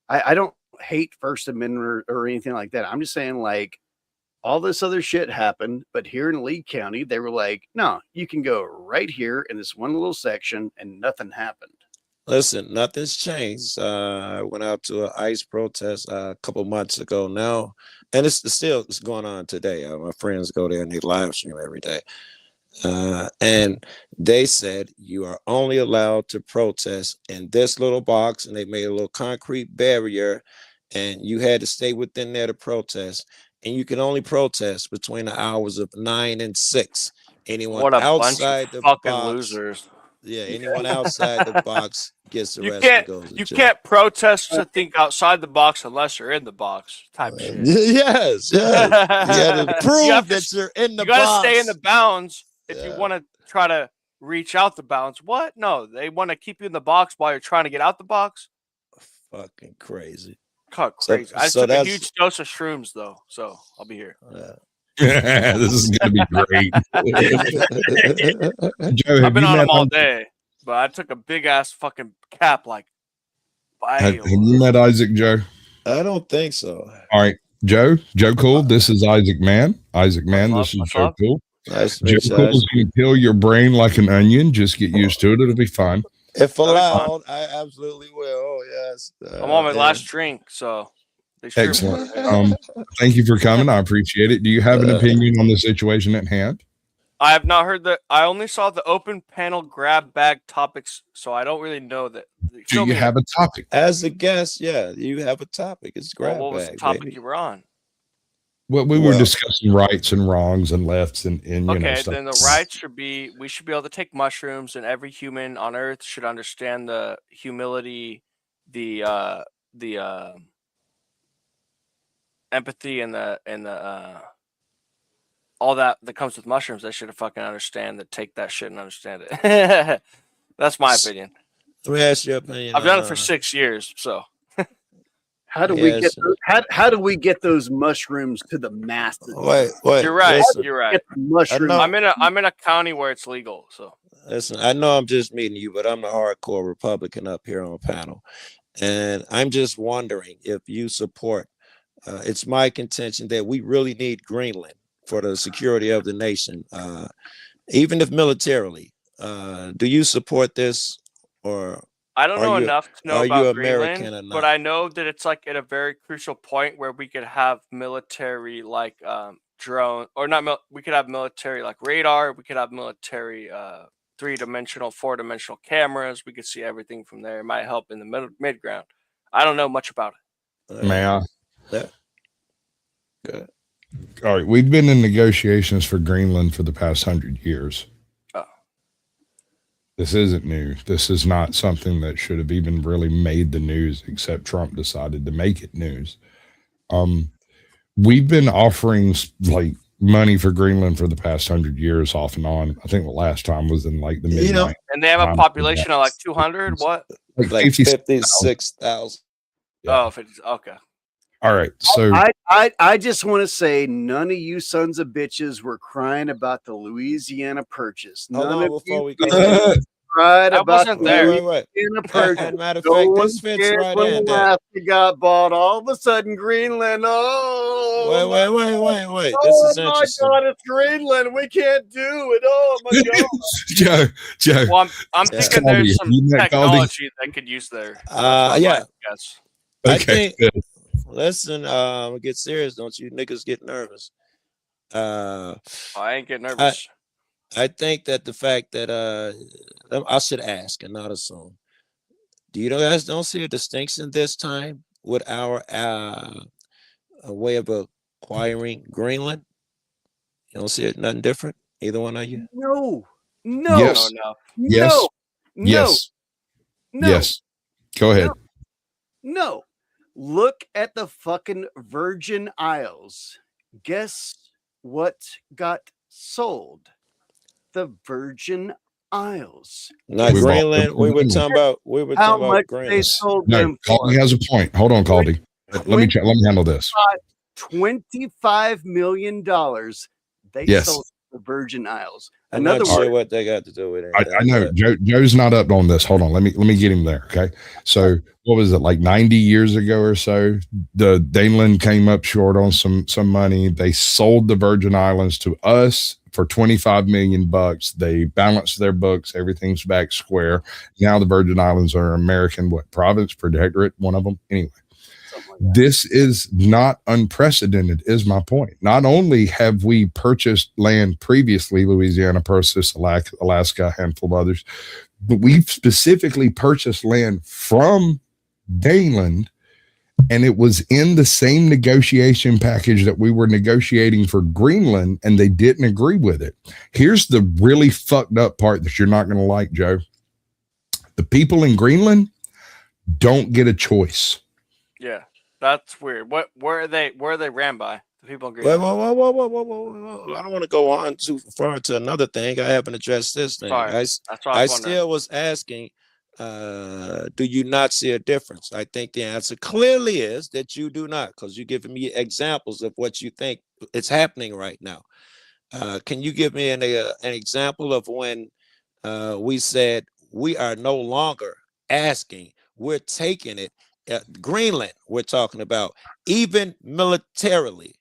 I don't hate First Amendment or anything like that. I'm just saying, like, all this other shit happened, but here in Lee County, they were like, no, you can go right here in this one little section and nothing happened. Listen, nothing's changed. I went out to an ICE protest a couple months ago now, and it's going on today. My friends go there and they live stream every day. And they said you are only allowed to protest in this little box, and they made a little concrete barrier, and you had to stay within there to protest. And you can only protest between the hours of 9 and 6. Anyone outside the fucking box, losers. Yeah, anyone outside the box gets arrested. You can't protest to think outside the box unless you're in the box. Type shit. Yes. You got to prove that you're in the box. You got to stay in the bounds if you want to try to reach out the bounds. What? No, they want to keep you in the box while you're trying to get out the box. Fucking crazy. God, crazy. I took a huge dose of shrooms though, so I'll be here. This is gonna be great. Joe, I've been on them all day, but I took a big ass fucking cap. Like, have you met Isaac, Joe? I don't think so. All right, Joe Cool. This is Isaac Man. This is Joe Cool. Nice Joe Cool is gonna peel your brain like an onion. Just get used to it. It'll be fine. If allowed, I absolutely will. Oh, yes. I'm on my last drink, so excellent. Thank you for coming. I appreciate it. Do you have an opinion on the situation at hand? I have not heard that. I only saw the open panel grab bag topics, so I don't really know that. Do you have a topic? As a guest, yeah, you have a topic. It's grab bag. What was the topic you were on? Well, we were discussing rights and wrongs and lefts and okay, stuff. Then the rights should be we should be able to take mushrooms, and every human on Earth should understand the humility, the empathy, and the all that comes with mushrooms. They should have fucking understand that. Take that shit and understand it. That's my opinion. Let me ask your opinion. I've done it for 6 years, so. How do we get those mushrooms to the masses? Wait. You're right. Listen. You're right. I'm in a county where it's legal, so. Listen, I know I'm just meeting you, but I'm the hardcore Republican up here on the panel. And I'm just wondering if you support, it's my contention that we really need Greenland for the security of the nation, even if militarily. Do you support this, or I don't know enough to know are you about American Greenland, or not? but I know that it's like at a very crucial point where we could have military like drone or not. We could have military like radar. We could have military 3-dimensional, 4-dimensional cameras. We could see everything from there. It might help in the mid ground. I don't know much about it. May I? Yeah. Good. All right, we've been in negotiations for Greenland for the past 100 years. Oh. This isn't new. This is not something that should have even really made the news, except Trump decided to make it news. We've been offering like money for Greenland for the past 100 years, off and on. I think the last time was in like the mid. And they have a population of like 200. What? Like 56,000. Yeah. Oh, 50, okay. All right. So I just want to say none of you sons of bitches were crying about the Louisiana Purchase. None of you cried about the Louisiana Purchase. Matter of no fact, one this fits cared right when in. Alaska got bought. All of a sudden, Greenland. Oh, wait. This is interesting. Oh my God, it's Greenland. We can't do it. Oh my God. Joe. Well, I'm thinking there's some technology that could use there. Yeah. Okay. I think. Listen, get serious. Don't you niggas get nervous? I ain't getting nervous. I think that the fact that I should ask and not assume. Do you guys don't see a distinction this time with our way of acquiring Greenland? You don't see it nothing different? Either one of you? No. Yes. No. Yes. No. Yes. Go ahead. No. Look at the fucking Virgin Isles. Guess what got sold? The Virgin Isles. Not Greenland. We were talking about how much Greenland. they sold them for. Caldy has a point. Hold on, Caldy. Let me handle this. $25 million. They sold the Virgin Isles. I'm not sure what they got to do with it. I know Joe's not up on this. Hold on, let me get him there. Okay, so what was it, like 90 years ago or so? The Daneland came up short on some money. They sold the Virgin Islands to us for $25 million. They balanced their books. Everything's back square. Now the Virgin Islands are American province, protectorate, one of them. Anyway. This is not unprecedented, is my point. Not only have we purchased land previously, Louisiana purchased Alaska, a handful of others, but we've specifically purchased land from Daneland, and it was in the same negotiation package that we were negotiating for Greenland, and they didn't agree with it. Here's the really fucked up part that you're not going to like, Joe. The people in Greenland don't get a choice. Yeah. That's weird. Where are they ran by? The people in Greenland. Whoa. I don't want to go on too far to another thing. I haven't addressed this thing. Sorry. I still was asking, do you not see a difference? I think the answer clearly is that you do not, because you're giving me examples of what you think is happening right now. Can you give me an example of when we said we are no longer asking, we're taking it? Greenland, we're talking about, even militarily.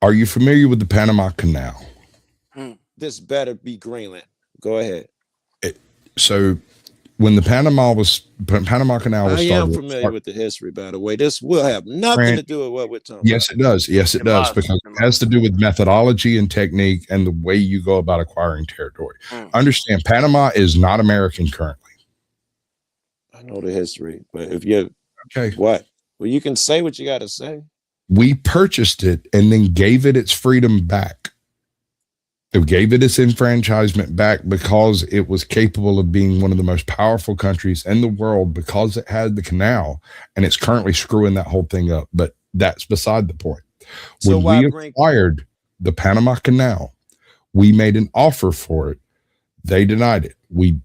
Are you familiar with the Panama Canal? This better be Greenland. Go ahead. So when the Panama Canal was started, I am familiar with the history, by the way. This will have nothing to do with what we're talking about. It does. Yes, it does, because it has to do with methodology and technique and the way you go about acquiring territory. Understand, Panama is not American currently. I know the history, but if you okay, what? Well, you can say what you got to say. We purchased it and then gave it its freedom back. It gave it its enfranchisement back because it was capable of being one of the most powerful countries in the world because it had the canal, and it's currently screwing that whole thing up. But that's beside the point. So when we acquired the Panama Canal, we made an offer for it. They denied it.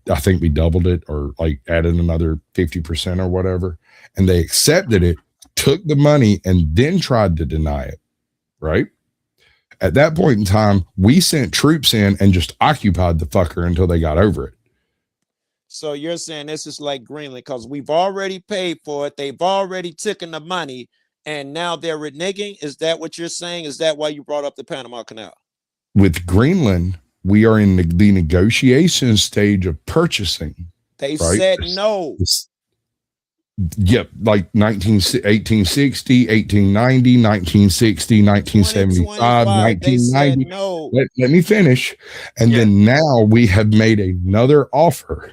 I think we doubled it or like added another 50% or whatever. And they accepted it, took the money, and then tried to deny it. Right? At that point in time, we sent troops in and just occupied the fucker until they got over it. So you're saying this is like Greenland because we've already paid for it. They've already taken the money, and now they're reneging. Is that what you're saying? Is that why you brought up the Panama Canal? With Greenland, we are in the negotiation stage of purchasing. They right? said no. Yep, like 1860, 1890, 1960, 1975, 1990. No. Let me finish. And then now we have made another offer.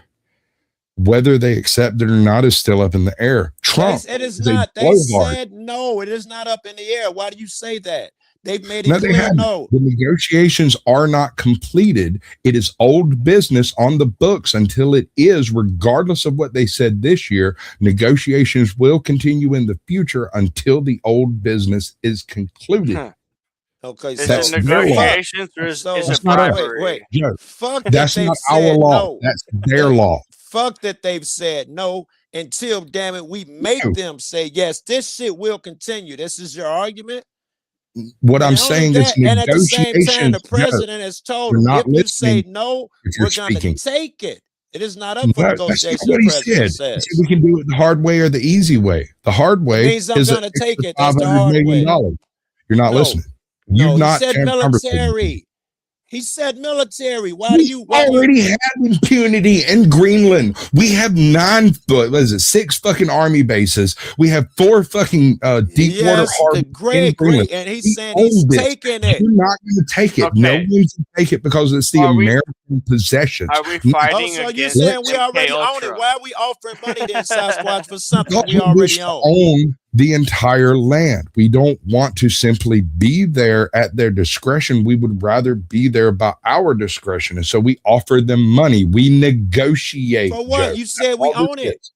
Whether they accept it or not is still up in the air. Trump. It is not. They said no. It is not up in the air. Why do you say that? They've made it clear no. The negotiations are not completed. It is old business on the books until it is, regardless of what they said this year. Negotiations will continue in the future until the old business is concluded. Huh. Okay, is so it negotiations or is it bribery? Wait. No, fuck that's that not our law. No. That's their law. Fuck that they've said no until, damn it, we make them say yes. This shit will continue. This is your argument? What I'm saying is and at the same time, the negotiations. president has told You're him, not if you say listening no, if you're we're going to speaking. take it. It is not up for No, that's negotiation. not what The he president said. He says. said we can do it the hard way or the easy way. The hard way means I'm is gonna take it. That's the $500 hard million. way. You're not No. listening. No, You've he not said had conversation. military. He said military. Why do you already have impunity in Greenland? We have 6 fucking army bases. We have 4 fucking deep water harbors. Great. And he's saying he's taking it. You're not going to take it. Okay. No one's going to take it because it's the American possessions. Are we fighting so you're against saying we already own it? Why are we offering money then, Sasquatch, for something we already own the entire land. We don't want to simply be there at their discretion. We would rather be there by our discretion. And so we offer them money. We negotiate. For what? Joe. You said we own it.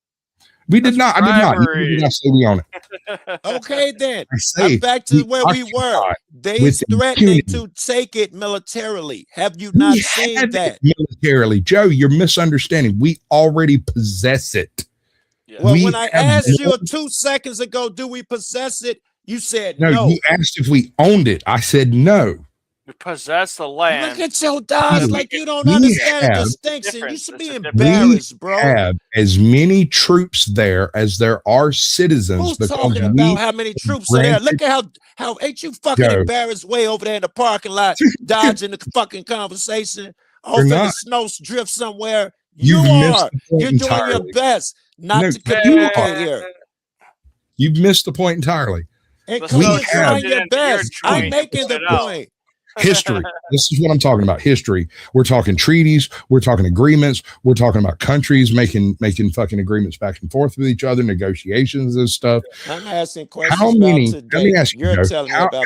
We did not. I did not. You did not say we own it. Okay, then. I'm back to where we were. They threatening to take it militarily. Have you not seen that? Militarily. Joe, you're misunderstanding. We already possess it. Yeah. Well, when I asked you 2 seconds ago, do we possess it? You said no. You asked if we owned it. I said no. We possess the land. Look at your dodge like you don't understand the distinction. You should be embarrassed, bro. We have as many troops there as there are citizens. Who's talking about how many troops are there? Look at how ain't you fucking embarrassed way over there in the parking lot, dodging the fucking conversation, off in the snow drift somewhere. You're doing your best not to communicate here. You've missed the point entirely. And you're trying your best. I'm making the point. History. This is what I'm talking about. History. We're talking treaties. We're talking agreements. We're talking about countries making fucking agreements back and forth with each other, negotiations and stuff. I'm asking questions. How many? Let me ask you.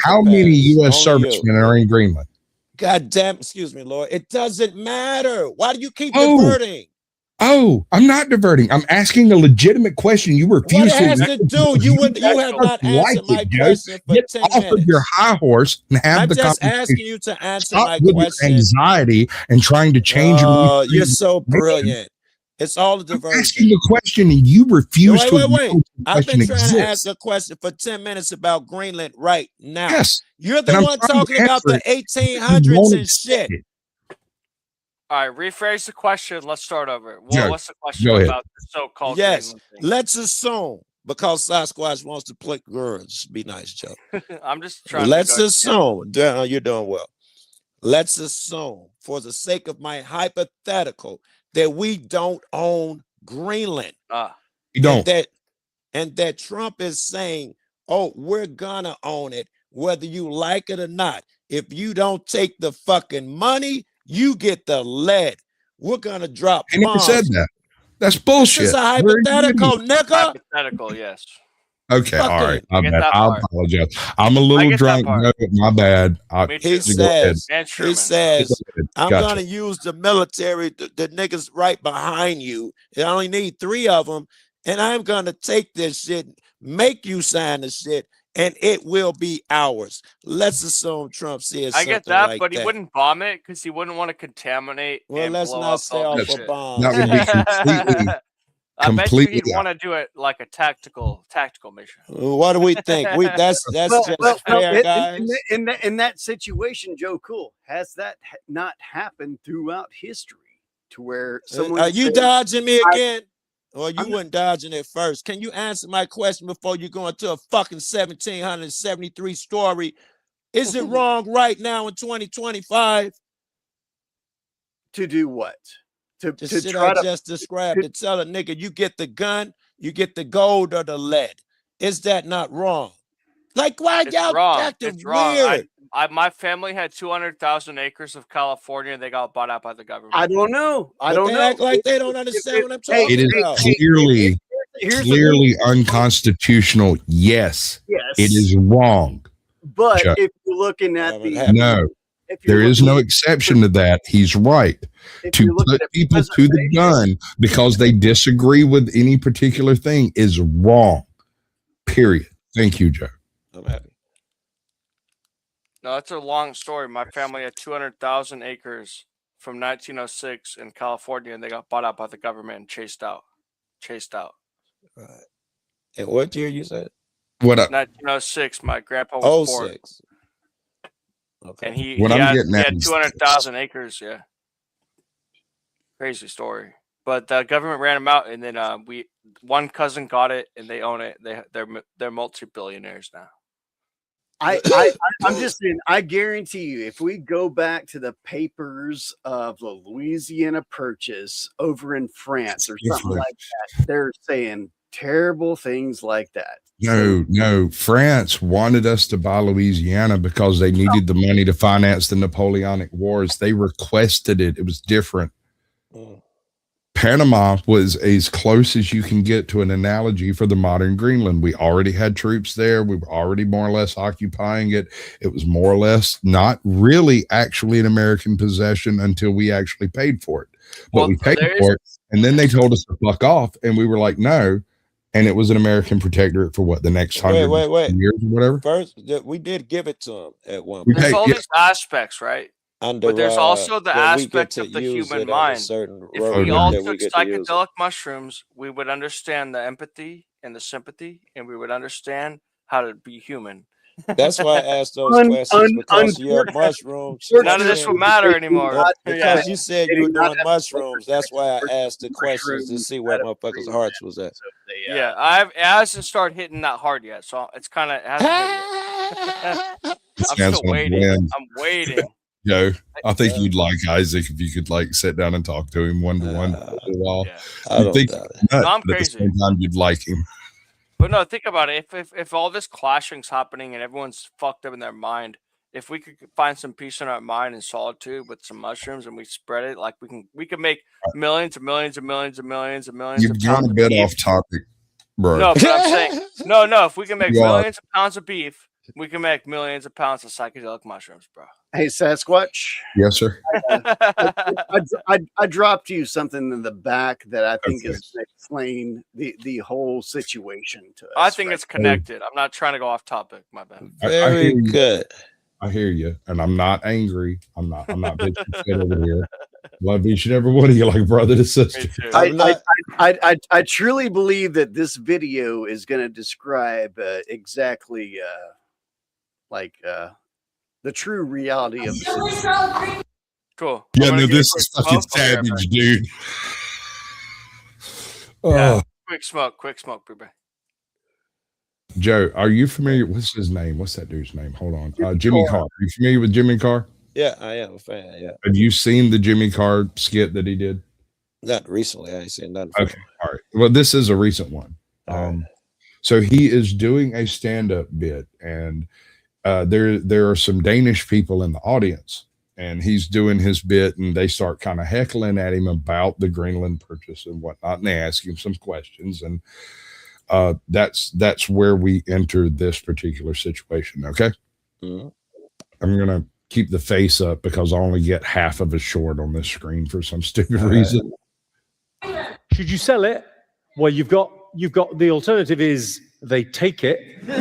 How many U.S. servicemen are in Greenland? God damn! Excuse me, Lord. It doesn't matter. Why do you keep diverting? Oh, I'm not diverting. I'm asking a legitimate question. You refuse to. What it has to do? You have not answered my question for 10 minutes. Off your high horse and have the conversation. I'm just asking you to answer my question. Anxiety and trying to change. Oh, you're so brilliant. It's all a diversion. I'm asking the question and you refuse to. Wait. I've been trying to ask a question for 10 minutes about Greenland right now. Yes. You're the one talking about the 1800s and shit. All right, rephrase the question. Let's start over. What's the question about the so-called? Yes, let's assume, because Sasquatch wants to play girls. Be nice, Joe. I'm just trying. Let's assume. You're doing well. Let's assume, for the sake of my hypothetical, that we don't own Greenland. You don't. And that Trump is saying, "Oh, we're gonna own it, whether you like it or not. If you don't take the fucking money, you get the lead. We're gonna drop bombs." I never said that. That's bullshit. This is a hypothetical, nigga. Hypothetical, yes. Okay, all right. I apologize. I'm a little drunk. No, my bad. He says, I'm going to use the military, the niggas right behind you. I only need 3 of them. And I'm going to take this shit, make you sign the shit, and it will be ours. Let's assume Trump says something like that. I get that, but he wouldn't bomb it because he wouldn't want to contaminate. Well, let's not say off a bomb. That would be I bet you he'd want to do it like a tactical mission. What do we think? That's just fair, guys. In that situation, Joe Cool, has that not happened throughout history? to where someone Are you says, dodging me again? Or you weren't dodging it first? Can you answer my question before you go into a fucking 1773 story? Is it wrong right now in 2025? to do what? To Just shit try I to just described. To tell a nigga you get the gun, you get the gold or the lead. Is that not wrong? Like, why It's y'all wrong. acting It's wrong. weird? My family had 200,000 acres of California. They got bought out by the government. I don't know. I But don't they know. act like they don't understand what I'm talking It is about. clearly, Here's the clearly thing. unconstitutional. Yes, Yes. it is wrong. But Chuck. if you're looking at Whatever the happened. No, if you're there is looking no at- exception to that. He's right. if To you're looking put at people to the gun because they disagree with any particular thing is wrong. Period. Thank you, Joe. I'm happy. No, it's a long story. My family had 200,000 acres from 1906 in California, and they got bought out by the government and chased out. Right. And what year you said? What up? 1906. My grandpa was born, 06. Okay. and he What I'm had, getting he at had is 200,000 acres. Yeah, crazy story. But the government ran them out, and then one cousin got it, and they own it. They're multi-billionaires now. I'm just saying, I guarantee you, if we go back to the papers of the Louisiana Purchase over in France or something like that, they're saying terrible things like that. No. France wanted us to buy Louisiana because they needed the money to finance the Napoleonic Wars. They requested it. It was different. Panama was as close as you can get to an analogy for the modern Greenland. We already had troops there. We were already more or less occupying it. It was more or less not really actually an American possession until we actually paid for it. But we paid for it, and then they told us to fuck off, and we were like, no. And it was an American protectorate for what, the next 100 years or whatever? First, we did give it to them at one We point. There's all these aspects, right? Under, but there's also the that we get aspect to of the use human it on a mind. certain If road we all that we took get to use it. psychedelic mushrooms, we would understand the empathy and the sympathy, and we would understand how to be human. That's why I asked those questions, because your mushrooms. None of this will matter anymore. Because you said you were doing mushrooms. That's why I asked the questions to see where motherfuckers' hearts was at. Yeah, it hasn't started hitting that hard yet, so it's kind of I'm still waiting. I'm waiting. Joe, I think you'd like Isaac if you could like sit down and talk to him one-to-one for a while. I don't think doubt it. No, I'm but at the crazy. same time, you'd like him. But no, think about it. If all this clashing's happening and everyone's fucked up in their mind, if we could find some peace in our mind and solitude with some mushrooms and we spread it, like we can make millions and millions and millions and millions and millions. You've gone a bit off topic, bro. No, but I'm saying no. If we can make You are. millions of pounds of beef, we can make millions of pounds of psychedelic mushrooms, bro. Hey, Sasquatch. Yes, sir. I dropped you something in the back that I think is explain the whole situation to us. I think it's connected. I'm not trying to go off topic. My bad. Very good. I hear you, and I'm not angry. I'm not bitching shit over here. Love each and every one of you like brother to sister. I truly believe that this video is going to describe exactly the true reality of the Cool. Yeah, no, this is fucking savage, dude. Yeah, quick smoke, baby. Joe, are you familiar? What's his name? What's that dude's name? Hold on. Jimmy Carr. Are you familiar with Jimmy Carr? Yeah, I am a fan. Yeah. Have you seen the Jimmy Carr skit that he did? Not recently. I ain't seen nothing. Okay. All right. Well, this is a recent one. So he is doing a stand-up bit, and there are some Danish people in the audience, and he's doing his bit, and they start kind of heckling at him about the Greenland Purchase and whatnot, and they ask him some questions, and that's where we enter this particular situation. Okay. Mm-hmm. I'm gonna keep the face up because I only get half of a short on this screen for some stupid reason. Should you sell it? Well, you've got the alternative is they take it. So,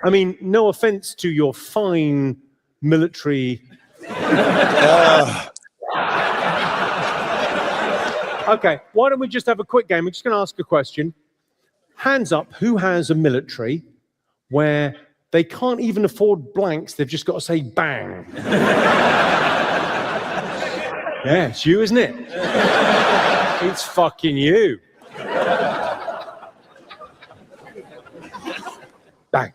I mean, no offense to your fine military. Okay, why don't we just have a quick game? We're just going to ask a question. Hands up, who has a military where they can't even afford blanks, they've just got to say bang? Yeah, it's you, isn't it? It's fucking you. Bang.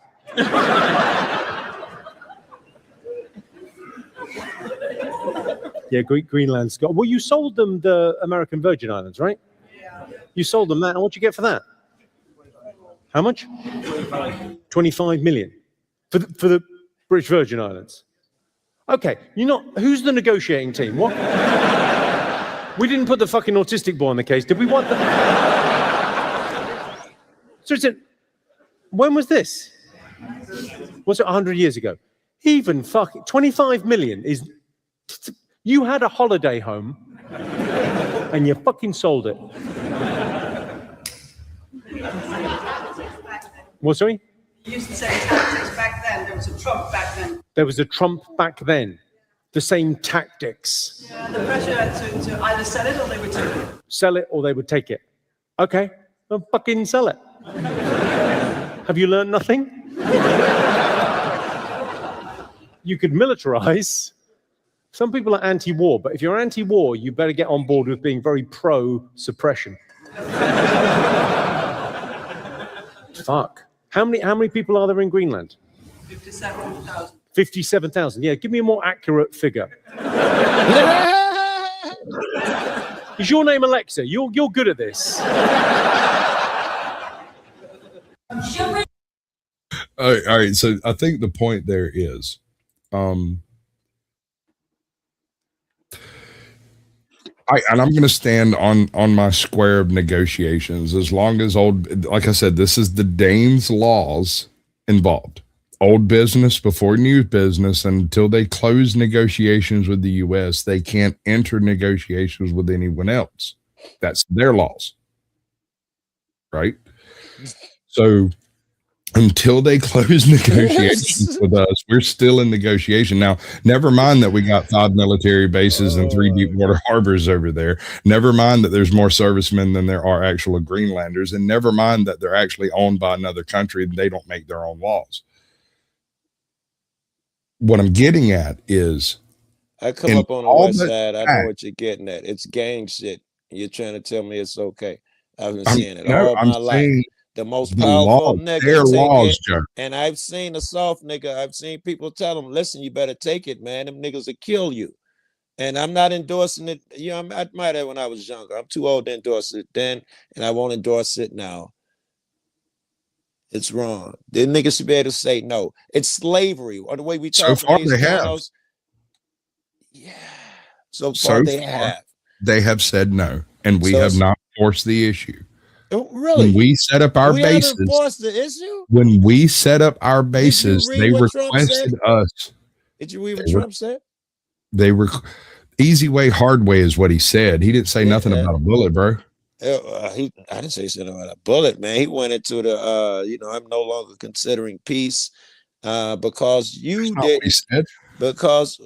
Yeah, Greenland's got. Well, you sold them the American Virgin Islands, right? Yeah. You sold them that, and what'd you get for that? How much? 25 million for the British Virgin Islands. Okay, who's the negotiating team? What? We didn't put the fucking autistic boy on the case, did we? What? So when was this? Was it 100 years ago? Even fucking 25 million is. You had a holiday home and you fucking sold it. What, sorry? You used to say tactics back then. There was a Trump back then. There was a Trump back then. The same tactics. Yeah, the pressure to either sell it or they would take it. Sell it or they would take it. Okay, well, fucking sell it. Have you learned nothing? You could militarize. Some people are anti-war, but if you're anti-war, you better get on board with being very pro-suppression. Fuck. How many people are there in Greenland? 57,000. 57,000. Yeah, give me a more accurate figure. Is your name Alexa? You're good at this. All right. So I think the point there is, I'm going to stand on my square of negotiations as long as like I said, this is the Danes laws involved. Old business before new business. Until they close negotiations with the U.S., they can't enter negotiations with anyone else. That's their laws, right? So until they close negotiations with us, we're still in negotiation. Now, never mind that we got 5 military bases and 3 deep water harbors over there. Never mind that there's more servicemen than there are actual Greenlanders. And never mind that they're actually owned by another country and they don't make their own laws. What I'm getting at is, I come up on the west side. I know what you're getting at. It's gang shit. You're trying to tell me it's okay. I've been seeing it all my life. The most powerful nigga their laws, Joe. And I've seen a soft nigga. I've seen people tell them, listen, you better take it, man. Them niggas will kill you. And I'm not endorsing it. I might have when I was younger. I'm too old to endorse it then, and I won't endorse it now. It's wrong. The niggas should be able to say no. It's slavery. Or the way we talk. So far they have. Yeah. So far they have. They have said no, and we have not forced the issue. Oh, really? When we set up our bases, haven't forced the issue? When we set up our bases, they requested us. Did you read what Trump said? They were easy way, hard way is what he said. He didn't say nothing about a bullet, bro. I didn't say something about a bullet, man. He went into the, I'm no longer considering peace because you didn't. Because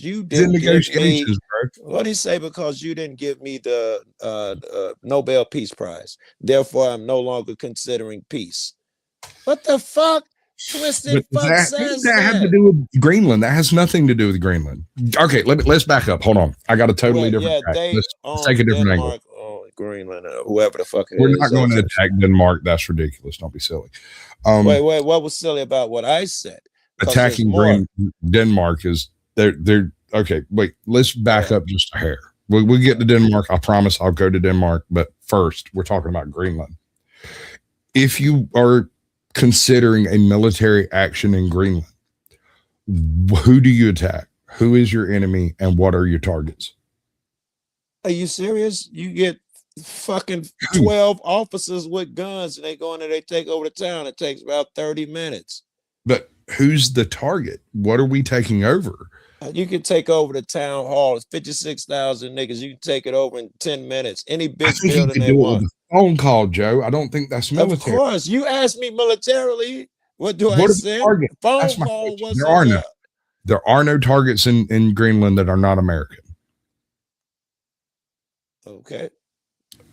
you didn't give me. What did he say? Because you didn't give me the Nobel Peace Prize. Therefore, I'm no longer considering peace. What the fuck? Twisted fuck says that have to do with Greenland. That has nothing to do with Greenland. Okay, let's back up. Hold on. I got a totally different. Let's take a different angle. Greenland or whoever the fuck it is. We're not going to attack Denmark. That's ridiculous. Don't be silly. Wait. What was silly about what I said? Attacking Denmark is they're okay. Wait, let's back up just a hair. We'll get to Denmark. I promise I'll go to Denmark. But first, we're talking about Greenland. If you are considering a military action in Greenland, who do you attack? Who is your enemy, and what are your targets? Are you serious? You get fucking 12 officers with guns, and they go in there, they take over the town. It takes about 30 minutes. But who's the target? What are we taking over? You can take over the town hall. It's 56,000 niggas. You can take it over in 10 minutes. Any big building they want. Phone call, Joe. I don't think that's military. Of course. You asked me militarily. What do I say? Phone call was there are no targets in Greenland that are not American. Okay.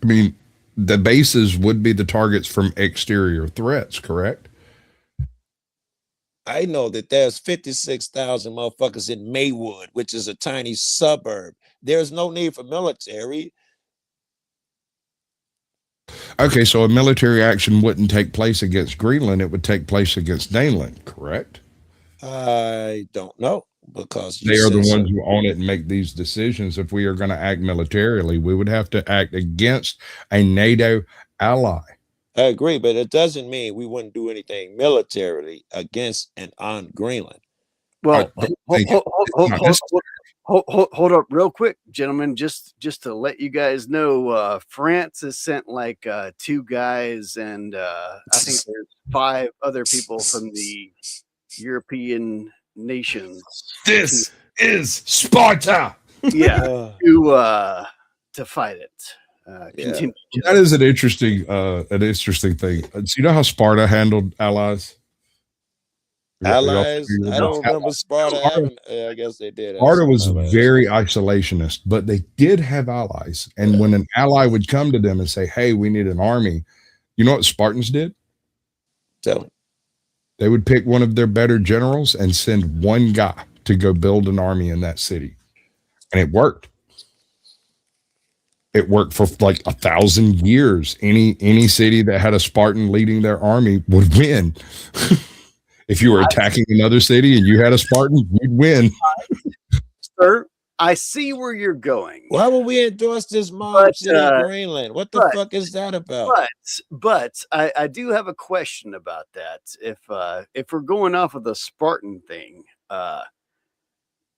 I mean, the bases would be the targets from exterior threats, correct? I know that there's 56,000 motherfuckers in Maywood, which is a tiny suburb. There's no need for military. Okay, so a military action wouldn't take place against Greenland. It would take place against Daneland, correct? I don't know, because they are the ones who own it and make these decisions. If we are going to act militarily, we would have to act against a NATO ally. I agree, but it doesn't mean we wouldn't do anything militarily against and on Greenland. Well, hold up real quick, gentlemen. Just to let you guys know, France has sent like 2 guys, and I think there's 5 other people from the European nations. This is Sparta. Yeah, to fight it. That is an interesting thing. So you know how Sparta handled allies? Allies? I don't remember Sparta having. I guess they did. Sparta was very isolationist, but they did have allies. And when an ally would come to them and say, "Hey, we need an army," you know what Spartans did? Tell me. They would pick one of their better generals and send one guy to go build an army in that city, and it worked. It worked for like 1,000 years. Any city that had a Spartan leading their army would win. If you were attacking another city and you had a Spartan, you'd win. Sir, I see where you're going. Why would we endorse this mob shit in Greenland? What the fuck is that about? But I do have a question about that. If we're going off of the Spartan thing,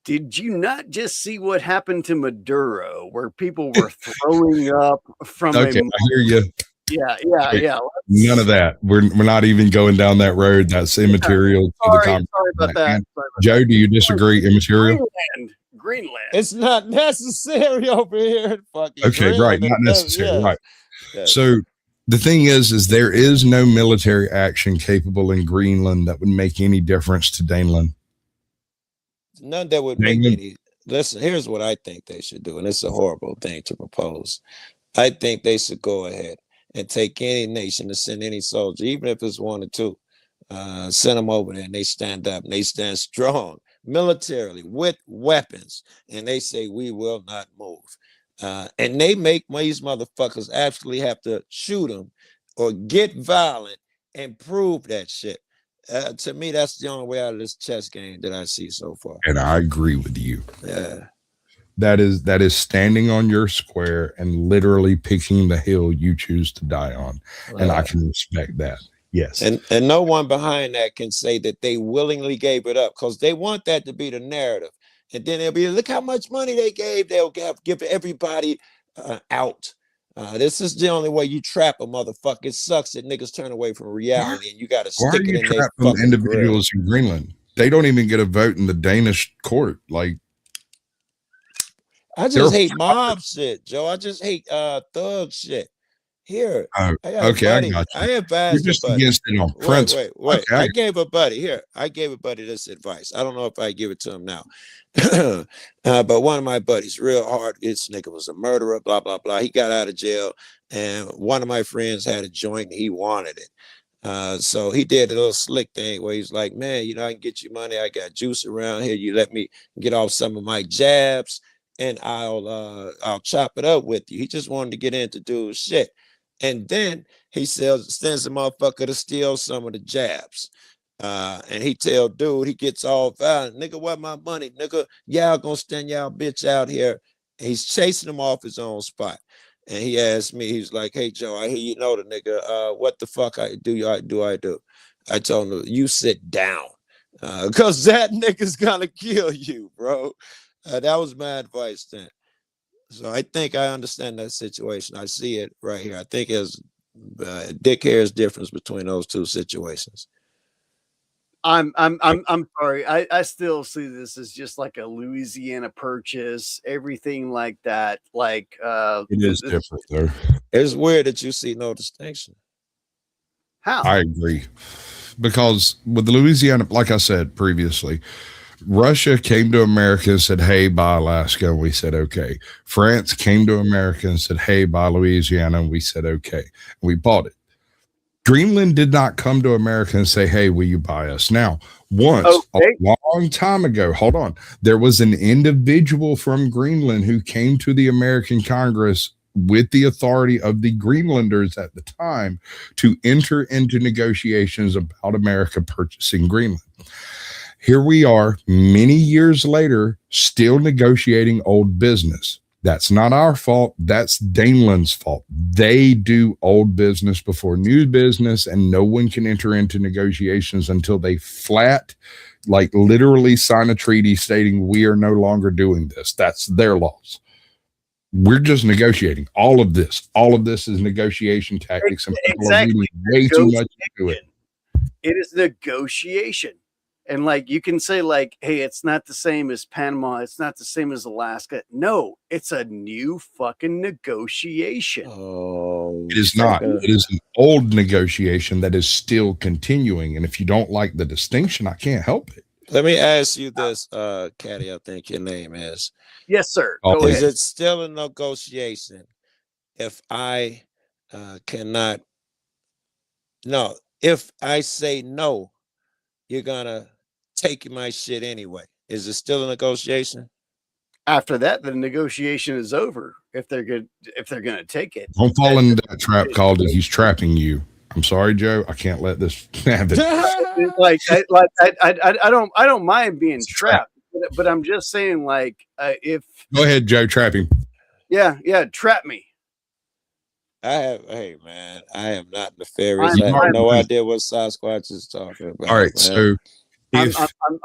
did you not just see what happened to Maduro, where people were throwing up from? Okay, I hear you. Yeah. None of that. We're not even going down that road. That's immaterial to the conversation. Sorry about that. Joe, do you disagree? Immaterial? Greenland. It's not necessary over here in fucking Greenland. Right. Not necessary. Right. Yeah. So the thing is there is no military action capable in Greenland that would make any difference to Daneland. None that would make any. Listen, here's what I think they should do, and it's a horrible thing to propose. I think they should go ahead and take any nation to send any soldier, even if it's 1 or 2, send them over there, and they stand up and they stand strong militarily with weapons, and they say we will not move. And they make these motherfuckers actually have to shoot them or get violent and prove that shit. To me, that's the only way out of this chess game that I see so far. And I agree with you. Yeah. That is standing on your square and literally picking the hill you choose to die on. And I can respect that. Yes. And no one behind that can say that they willingly gave it up, because they want that to be the narrative. And then they'll be, look how much money they gave. They'll give everybody out. This is the only way you trap a motherfucker. It sucks that niggas turn away from reality, and you got to stick it in their fucking individuals in Greenland. They don't even get a vote in the Danish court. Like, I just hate mob shit, Joe. I just hate thug shit. Here, I got you. I advised You're just against it on principle. Wait. Okay. I gave a buddy this advice. I don't know if I give it to him now. But one of my buddies, real hard, this nigga was a murderer, blah, blah, blah. He got out of jail, and one of my friends had a joint, and he wanted it. So he did a little slick thing where he's like, man, I can get you money. I got juice around here. You let me get off some of my jabs, and I'll chop it up with you. He just wanted to get into dude's shit. And then he sends a motherfucker to steal some of the jabs. And he tell dude, he gets all violent, nigga, what my money? Nigga, y'all gonna stand y'all bitch out here. And he's chasing him off his own spot. And he asked me, he's like, hey Joe, I hear you know the nigga. What the fuck I do? I told him, you sit down. Cause that nigga's gonna kill you, bro. That was my advice then. So I think I understand that situation. I see it right here. I think there's dick hair's difference between those two situations. I'm sorry. I still see this as just like a Louisiana purchase, everything like that. Like it is different though. It's weird that you see no distinction. How? I agree. Because with Louisiana, like I said previously, Russia came to America and said, hey, buy Alaska. And we said, okay. France came to America and said, hey, buy Louisiana. And we said, okay. And we bought it. Greenland did not come to America and say, hey, will you buy us? Now, once, a long time ago, hold on, there was an individual from Greenland who came to the American Congress with the authority of the Greenlanders at the time to enter into negotiations about America purchasing Greenland. Here we are many years later, still negotiating old business. That's not our fault. That's Daneland's fault. They do old business before new business, and no one can enter into negotiations until they flat, like literally sign a treaty stating we are no longer doing this. That's their laws. We're just negotiating. All of this is negotiation tactics, and people are reading way too much into it. It is negotiation. And like you can say, like, hey, it's not the same as Panama, it's not the same as Alaska. No, it's a new fucking negotiation. Oh, it is not. It is an old negotiation that is still continuing. And if you don't like the distinction, I can't help it. Let me ask you this, Caddy, I think your name is. Yes, sir. Go ahead. Is it still a negotiation if I cannot? No, if I say no, you're gonna take my shit anyway. Is it still a negotiation? After that, the negotiation is over. If they're gonna take it. Don't fall into that trap called that he's trapping you. I'm sorry, Joe. I can't let this happen. I don't mind being trapped, but I'm just saying, like, if go ahead, Joe, trap him. Yeah, trap me. Hey man, I am not nefarious. I have no idea what Sasquatch is talking about. All right, man. So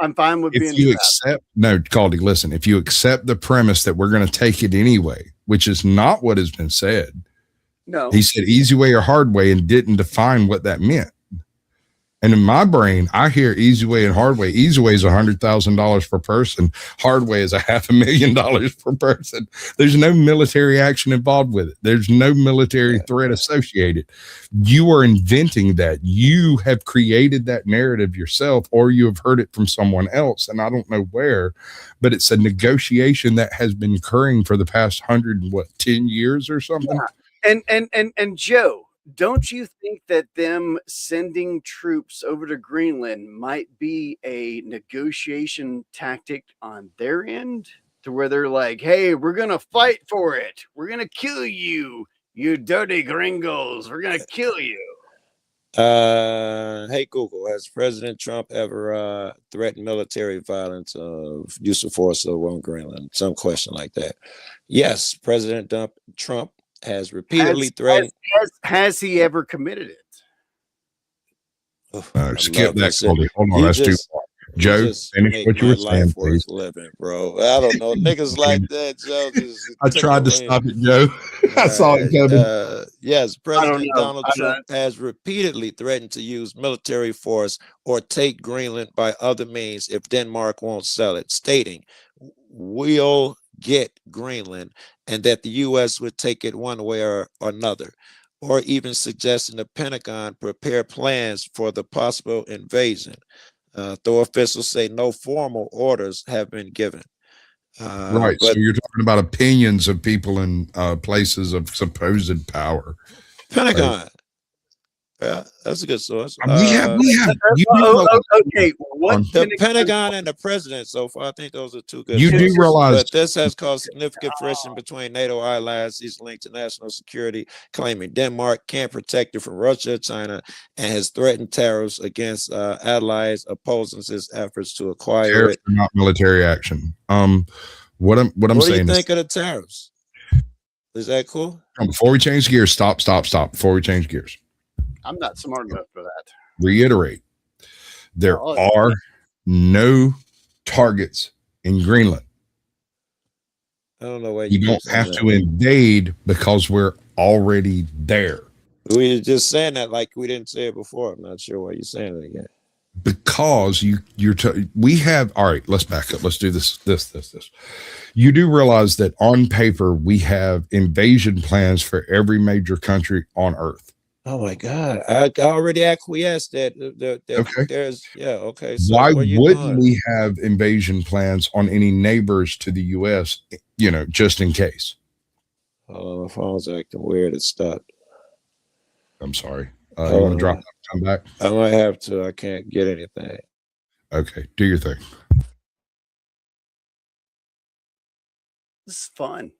I'm fine with being. If you accept, no, Caldy, listen. If you accept the premise that we're going to take it anyway, which is not what has been said. No, he said easy way or hard way and didn't define what that meant. And in my brain, I hear easy way and hard way. Easy way is $100,000 per person. Hard way is $500,000 per person. There's no military action involved with it. There's no military threat associated. You are inventing that. You have created that narrative yourself, or you have heard it from someone else, and I don't know where, but it's a negotiation that has been occurring for the past 10 years or something. Yeah. And Joe, don't you think that them sending troops over to Greenland might be a negotiation tactic on their end, to where they're like, hey, we're going to fight for it. We're going to kill you, you dirty gringos. We're going to kill you. Hey, Google, has President Trump ever threatened military violence of use of force over Greenland? Some question like that. Yes, President Trump has repeatedly threatened. Has he ever committed it? Skip that. Hold on, that's too far. Joe, finish what you were saying, please. Living, bro. I don't know. Niggas like that, Joe. I tried to stop it, Joe. I saw it coming. Yes, President Donald Trump has repeatedly threatened to use military force or take Greenland by other means if Denmark won't sell it, stating, we'll get Greenland, and that the U.S. would take it one way or another, or even suggesting the Pentagon prepare plans for the possible invasion. Though officials say no formal orders have been given. Right. So you're talking about opinions of people in places of supposed power. Pentagon. Right. Yeah, that's a good source. Okay. The Pentagon and the president so far. I think those are two good. You do realize, but this has caused significant friction between NATO allies. He's linked to national security, claiming Denmark can't protect it from Russia, China, and has threatened tariffs against allies opposing his efforts to acquire it. Not military action. What I'm saying. What do you think of the tariffs? Is that cool? Before we change gears, stop. Before we change gears. I'm not smart enough for that. Reiterate, there are no targets in Greenland. I don't know why you don't have to invade because we're already there. We were just saying that like we didn't say it before. I'm not sure why you're saying it again. Because we have, all right, let's back up. Let's do this. You do realize that on paper, we have invasion plans for every major country on Earth. Oh my God! I already acquiesced that. Okay. There's okay. So why wouldn't we have invasion plans on any neighbors to the U.S.? Just in case. Oh, my phone's acting weird. It stopped. I'm sorry. You want to drop that and come back? I might have to. I can't get anything. Okay, do your thing. This is fun.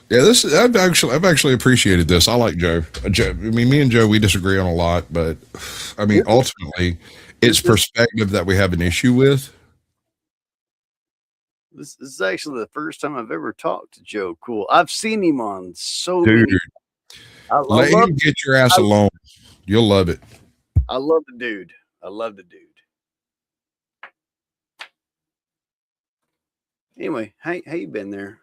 Yeah, I've actually appreciated this. I like Joe. I mean, me and Joe, we disagree on a lot, but I mean, ultimately, it's perspective that we have an issue with. This is actually the first time I've ever talked to Joe Cool. I've seen him on so Dude, many. let him get your ass alone. You'll love it. I love the dude. I love the dude. Anyway, how you been there?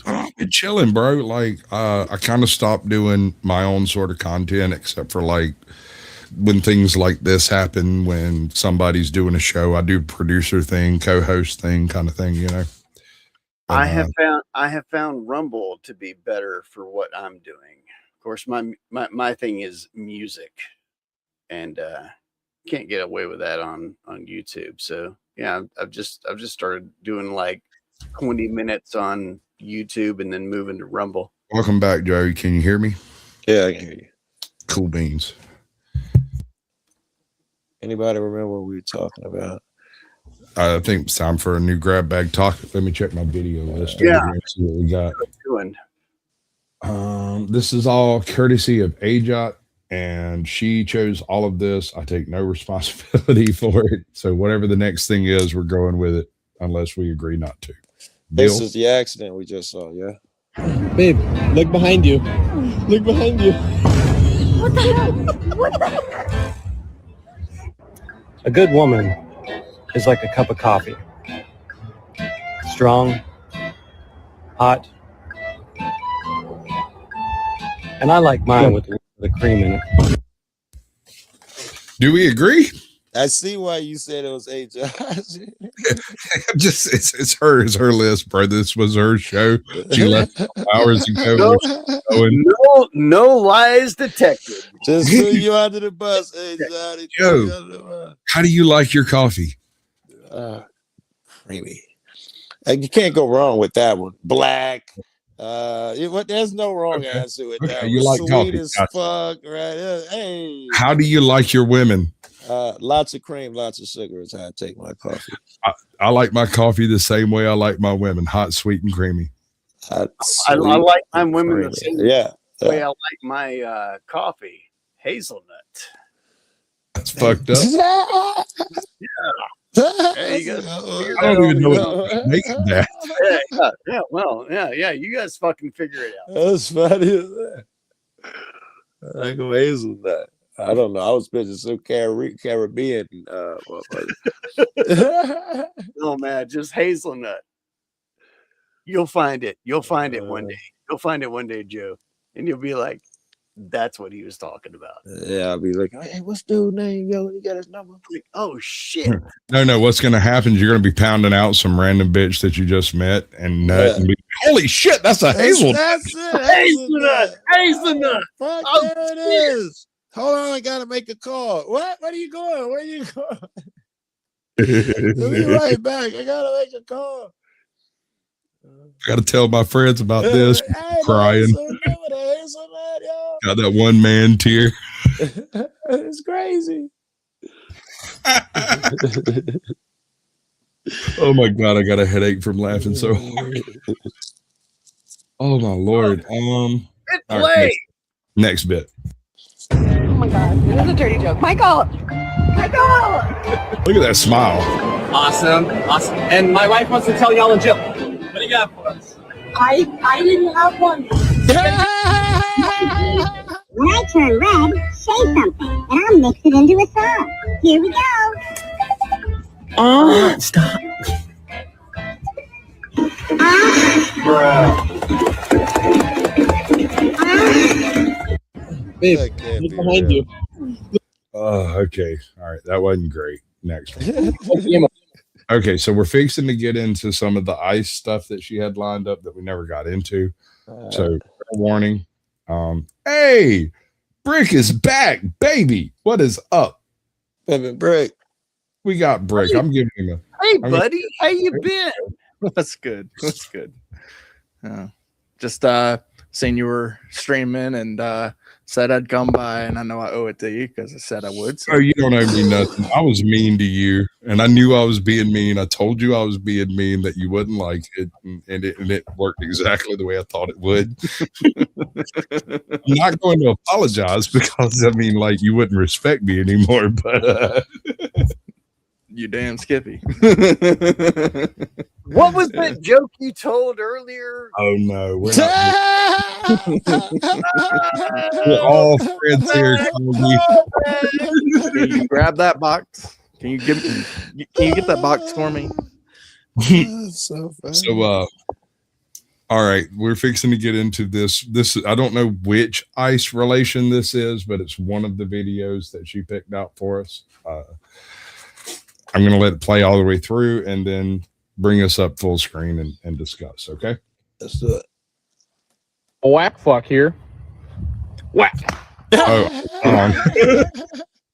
I've been chilling, bro. Like, I kind of stopped doing my own sort of content, except for like when things like this happen, when somebody's doing a show, I do producer thing, co-host thing, kind of thing, you know. And, I have found Rumble to be better for what I'm doing. Of course, my thing is music, and can't get away with that on YouTube. So yeah, I've just started doing like 20 minutes on YouTube and then moving to Rumble. welcome back, Joe. Can you hear me? Yeah, I can hear you. Cool beans. Anybody remember what we were talking about? I think it's time for a new grab bag talk. Let me check my video list. Yeah. See what we got. Doing. This is all courtesy of Ajot, and she chose all of this. I take no responsibility for it. So whatever the next thing is, we're going with it unless we agree not to. This Deal? is the accident we just saw, yeah? Babe, look behind you. Look behind you. What the hell? What the hell? A good woman is like a cup of coffee. Strong, hot, and I like mine with the cream in it. Do we agree? I see why you said it was AJ. Just it's her list, bro. This was her show. She left hours ago. No lies detected. Just threw you under the bus, AJ. Joe, how do you like your coffee? Creamy. You can't go wrong with that one. Black. There's no wrong answer with that. You one. like Sweet coffee. as Gotcha. fuck, right? Hey. How do you like your women? Lots of cream, lots of sugar is how I take my coffee. I like my coffee the same way I like my women, hot, sweet, and creamy. I like my women the same way I like my coffee, hazelnut. That's fucked up. Yeah. Hey, you guys, I don't even know what making that. Yeah. Well, yeah. You guys fucking figure it out. That's funny as that. I like a hazelnut. I don't know. I was busy so Caribbean. No, man, just hazelnut. You'll find it. You'll find it one day. You'll find it one day, Joe, and you'll be like, "That's what he was talking about." Yeah, I'll be like, "Hey, what's dude's name? Yo, you got his number?" Like, oh shit. No. What's going to happen is you're going to be pounding out some random bitch that you just met and nut and be, holy shit, that's a hazelnut. That's it. Hazelnut. Fuck, Oh, there it is. Hold on, I gotta make a call. What? Where are you going? Where are you going? I'll be right back. I gotta make a call. I got to tell my friends about this. Crying. Got that one man tear. It's crazy. Oh my god, I got a headache from laughing so hard. Oh my lord. All right, next bit. Oh my god, this is a dirty joke. Michael! Look at that smile. Awesome. And my wife wants to tell y'all a joke. What do you got for us? I didn't have one. When I turn red, say something, and I'll mix it into a song. Here we go. Stop. Babe, look behind you. Oh, okay. All right. That wasn't great. Next one. Okay, so we're fixing to get into some of the ice stuff that she had lined up that we never got into. So, warning. Hey, Brick is back, baby. What is up? Brick. We got Brick. I'm giving him a. Hey, buddy. How you been? That's good. That's good. Just seen you were streaming and said I'd come by, and I know I owe it to you because I said I would. So. Oh, you don't owe me nothing. I was mean to you, and I knew I was being mean. I told you I was being mean, that you wouldn't like it, and it worked exactly the way I thought it would. I'm not going to apologize because, I mean, like, you wouldn't respect me anymore, but you damn Skippy. What was that joke you told earlier? Oh no, we're all friends here. Can you grab that box? Can you get that box for me? So funny. So all right, we're fixing to get into this. I don't know which ice relation this is, but it's one of the videos that she picked out for us. I'm going to let it play all the way through and then bring us up full screen and discuss, okay? Let's do it. Whack fuck here. Whack. Oh,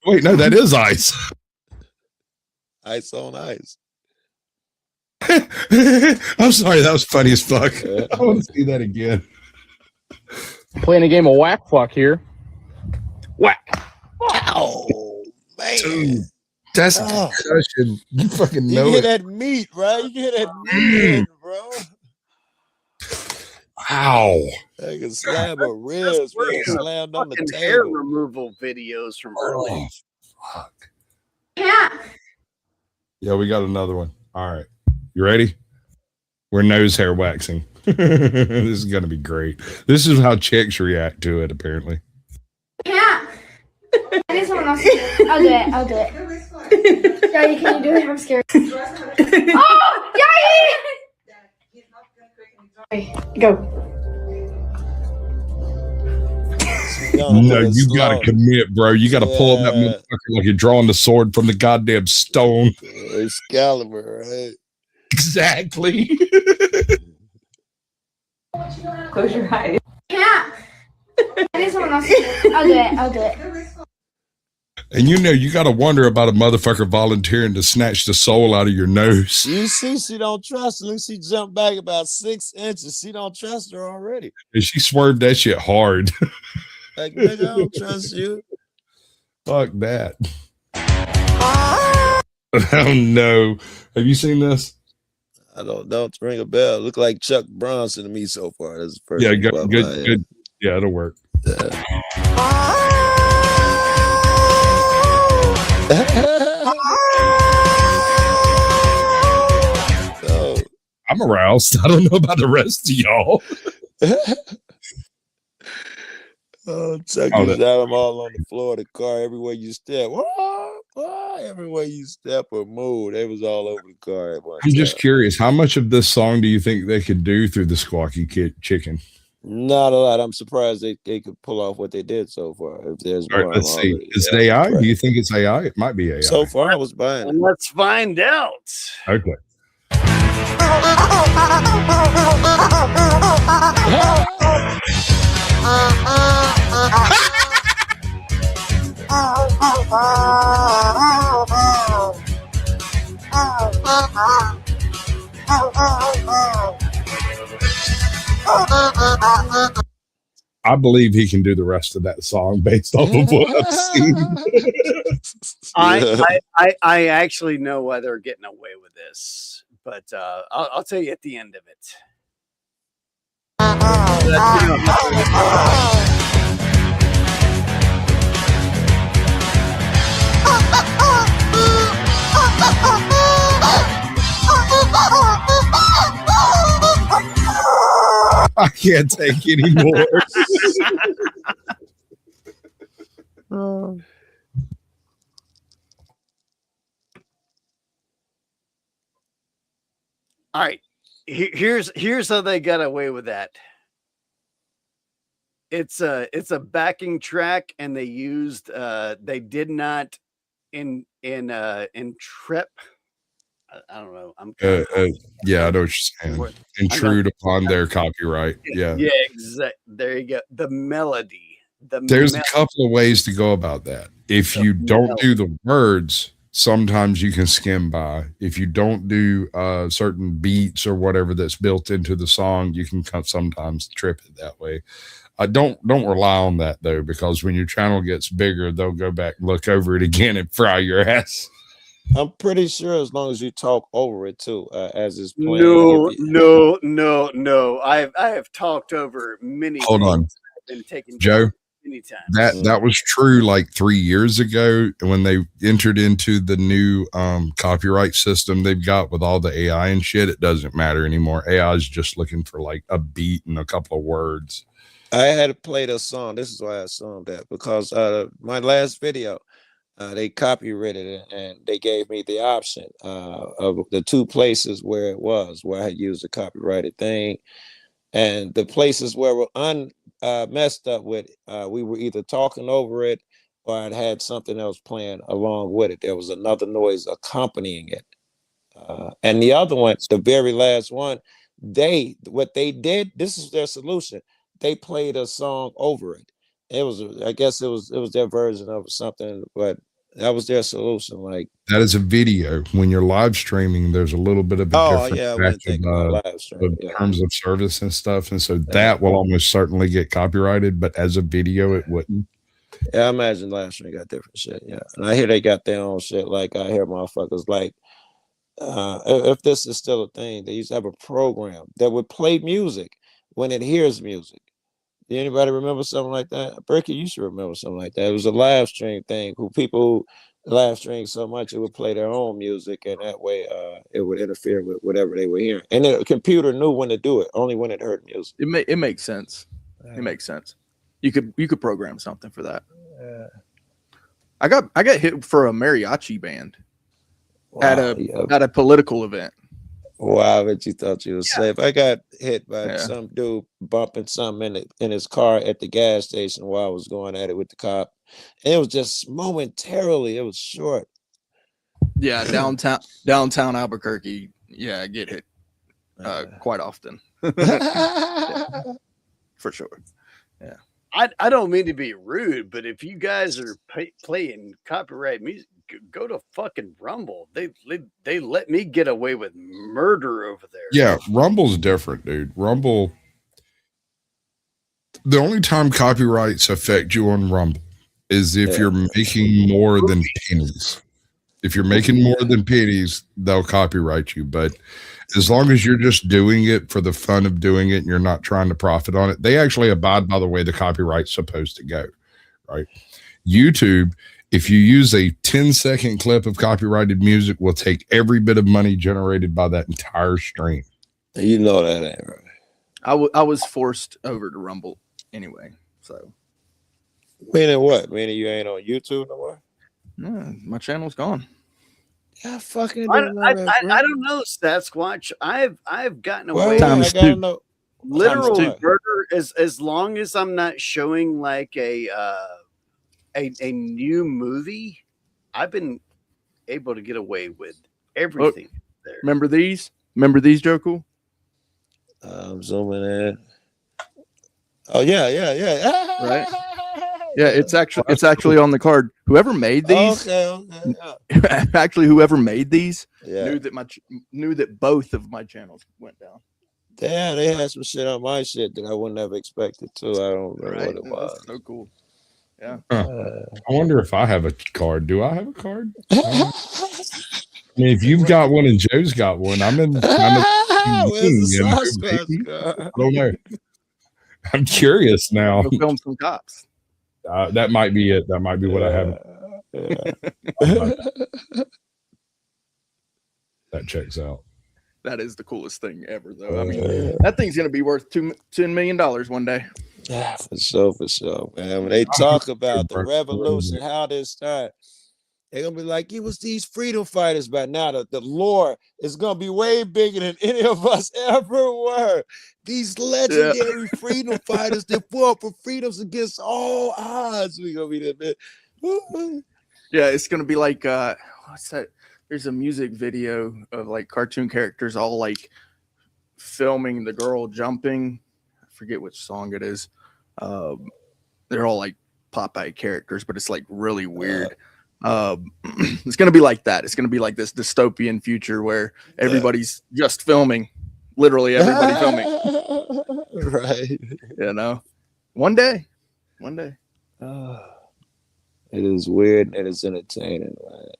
wait, no, that is ice. Ice on ice. I'm sorry, that was funny as fuck. I want to see that again. Playing a game of whack fuck here. Whack. Oh, man. Dude, that's a concussion. You fucking know You it. get that meat, right? You get that meat, bro. Wow. Like a slab of ribs being slammed on the Fucking hair table. removal videos from earlier. Fuck. Yeah. Yeah, we got another one. All right. You ready? We're nose hair waxing. This is going to be great. This is how chicks react to it, apparently. Yeah. I need someone else to do it. I'll do it. I'll do it. Daddy, can you do it? I'm scared. Oh, Daddy! Go. No, you got to commit, bro. You got to pull up that motherfucker like you're drawing the sword from the goddamn stone. Excalibur, right? Exactly. Close your eyes. Yeah. I need someone else to do it. I'll do it. I'll do it. And you know, you got to wonder about a motherfucker volunteering to snatch the soul out of your nose. You see, she don't trust her. Look, she jumped back about 6 inches. She don't trust her already. And she swerved that shit hard. Like, nigga, I don't trust you. Fuck that. Oh no. Have you seen this? I don't ring a bell. Look like Chuck Bronson to me so far. That's the first Yeah, one good, above good, my head. good. Yeah, it'll work. So, I'm aroused. I don't know about the rest of y'all. Chuck Oh, has got them all on the floor of the car everywhere you step. Everywhere you step or move, they was all over the car at one I'm just time. curious, how much of this song do you think they could do through the Squawky Chicken? Not a lot. I'm surprised they could pull off what they did so far. If there's All more, right, let's see. already, Is it yeah, AI? Do you think it's AI? It might be AI. So far, I was buying it. And let's find out. Okay. I believe he can do the rest of that song based off of what I've seen. I actually know why they're getting away with this, but I'll tell you at the end of it. I can't take anymore. All right, here's how they got away with that. It's a backing track, and they used they did not trip. I don't know. Yeah, I know what you're saying. Intrude upon their copyright. Yeah. Yeah, exactly. There you go. The melody. There's a couple of ways to go about that. If you don't do the words, sometimes you can skim by. If you don't do certain beats or whatever that's built into the song, you can sometimes trip it that way. Don't rely on that though, because when your channel gets bigger, they'll go back and look over it again and fry your ass. I'm pretty sure as long as you talk over it too, as it's playing. No. I have talked over many. Hold on, been taken Joe. Many times. That was true like 3 years ago when they entered into the new copyright system they've got with all the AI and shit. It doesn't matter anymore. AI is just looking for like a beat and a couple of words. I had to play the song. This is why I assumed that, because my last video, they copyrighted it and they gave me the option of the 2 places where I had used the copyrighted thing, and the places where we're messed up with, we were either talking over it or it had something else playing along with it. There was another noise accompanying it. And the other one, the very last one, what they did, this is their solution. They played a song over it. I guess it was their version of something, but that was their solution. Like, that is a video. When you're live streaming, there's a little bit of a different in terms of service and stuff, and so that will almost certainly get copyrighted. But as a video, it wouldn't. Yeah, I imagine live stream got different shit. Yeah, and I hear they got their own shit. Like, I hear motherfuckers like, if this is still a thing, they used to have a program that would play music when it hears music. Anybody remember something like that? Berkey, you should remember something like that. It was a live stream thing. People live stream so much it would play their own music, and that way it would interfere with whatever they were hearing. And the computer knew when to do it, only when it heard music. It makes sense. It makes sense. You could program something for that. I got hit for a mariachi band at a political event. Wow, but you thought you were safe. I got hit by some dude bumping something in his car at the gas station while I was going at it with the cop. And it was just momentarily, it was short. Yeah, downtown Albuquerque. Yeah, I get hit quite often. For sure. Yeah. I don't mean to be rude, but if you guys are playing copyright music, go to fucking Rumble. They let me get away with murder over there. Yeah, Rumble's different, dude. Rumble. The only time copyrights affect you on Rumble is if you're making more than pennies. If you're making more than pennies, they'll copyright you. But as long as you're just doing it for the fun of doing it and you're not trying to profit on it, they actually abide by the way the copyright's supposed to go, right? YouTube, if you use a 10-second clip of copyrighted music, will take every bit of money generated by that entire stream. You know that ain't right. I was forced over to Rumble anyway. So meaning what? Meaning you ain't on YouTube no more? No, my channel's gone. Yeah, fucking. I don't know, Sasquatch. I've gotten away. I gotta know. Literal murder. As long as I'm not showing like a new movie, I've been able to get away with everything. There. Remember these? Remember these, Joe Cool? I'm zooming in. Oh yeah. Right. Yeah, it's actually on the card. Whoever made these, actually, whoever made these knew that both of my channels went down. Yeah, they had some shit on my shit that I wouldn't have expected to. I don't know what it was. That's so cool. Yeah. I wonder if I have a card. Do I have a card? I mean, if you've got one and Joe's got one, I'm in. I don't know. I'm curious now. Go film some cops. That might be it. That might be what I have. That checks out. That is the coolest thing ever, though. I mean, that thing's gonna be worth $10 million one day. Yeah, for sure, man. When they talk about the revolution, how this started, they're gonna be like, it was these freedom fighters. But now the lore is gonna be way bigger than any of us ever were. These legendary freedom fighters that fought for freedoms against all odds. We gonna be that. Yeah, it's gonna be like what's that? There's a music video of like cartoon characters all like filming the girl jumping. I forget which song it is. They're all like Popeye characters, but it's like really weird. It's going to be like that. It's going to be like this dystopian future where everybody's just filming, literally everybody filming. Right. You know, one day. It is weird and it is entertaining, man.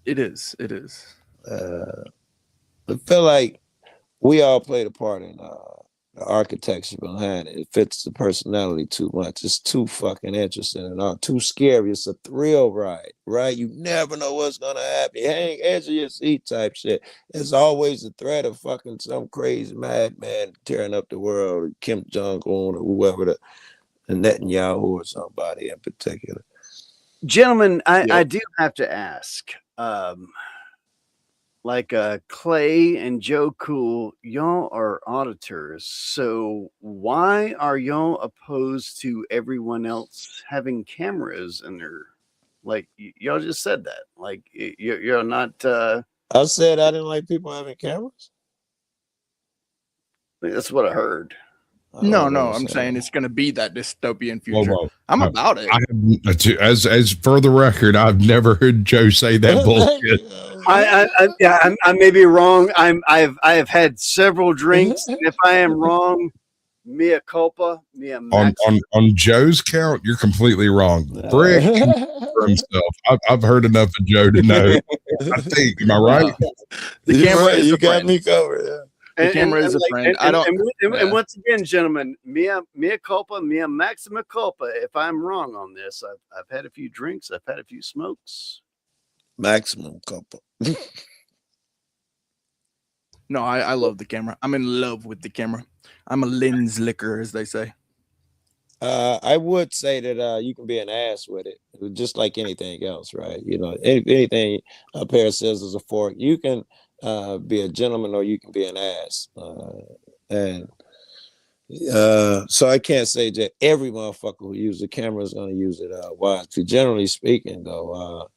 It is. I feel like we all played a part in the architecture behind it. It fits the personality too much. It's too fucking interesting and all too scary. It's a thrill ride, right? You never know what's gonna happen. You hang edge of your seat type shit. There's always the threat of fucking some crazy madman tearing up the world, or Kim Jong-un or whoever, the Netanyahu or somebody in particular. Gentlemen, I do have to ask. Like Clay and Joe Cool, y'all are auditors. So why are y'all opposed to everyone else having cameras in their? Like y'all just said that. Like you're not. I said I didn't like people having cameras. That's what I heard. No, I'm saying it's going to be that dystopian future. Whoa. I'm about it. As for the record, I've never heard Joe say that bullshit. I may be wrong. I have had several drinks, and if I am wrong, mea culpa, on Joe's count, you're completely wrong. Brick for himself. I've heard enough of Joe to know. I think, am I right? The camera is you a got friend. me covered. Yeah. The camera is a friend. And once again, gentlemen, mea culpa, mea maxima culpa. If I'm wrong on this, I've had a few drinks, I've had a few smokes. Maximum culpa. No, I love the camera. I'm in love with the camera. I'm a lens licker, as they say. I would say that you can be an ass with it, just like anything else, right? You know, anything a pair of scissors, a fork, you can be a gentleman or you can be an ass. So I can't say that every motherfucker who uses a camera is going to use it wisely. Generally speaking, though,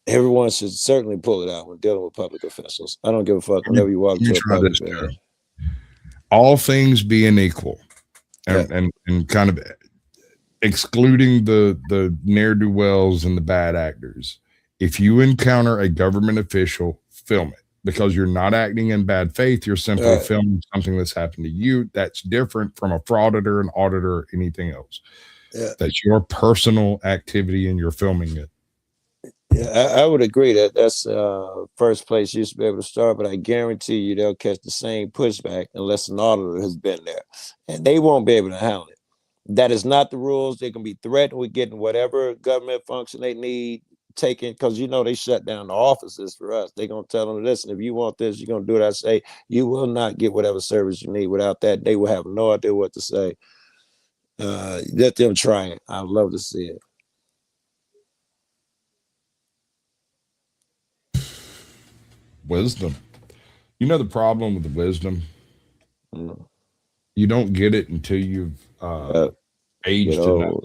everyone should certainly pull it out when dealing with public officials. I don't give a fuck whenever you walk to a public building. All things being equal, and kind of excluding the ne'er-do-wells and the bad actors, if you encounter a government official, film it, because you're not acting in bad faith. You're simply filming something that's happened to you. That's different from a frauditor, an auditor, or anything else. That's your personal activity and you're filming it. Yeah, I would agree that's first place you should be able to start, but I guarantee you they'll catch the same pushback unless an auditor has been there, and they won't be able to handle it. That is not the rules. They can be threatened with getting whatever government function they need taken, because they shut down the offices for us. They're gonna tell them, listen, if you want this, you're gonna do what I say. You will not get whatever service you need. Without that, they will have no idea what to say. Let them try it. I'd love to see it. Wisdom. You know the problem with the wisdom? You don't get it until you've aged enough.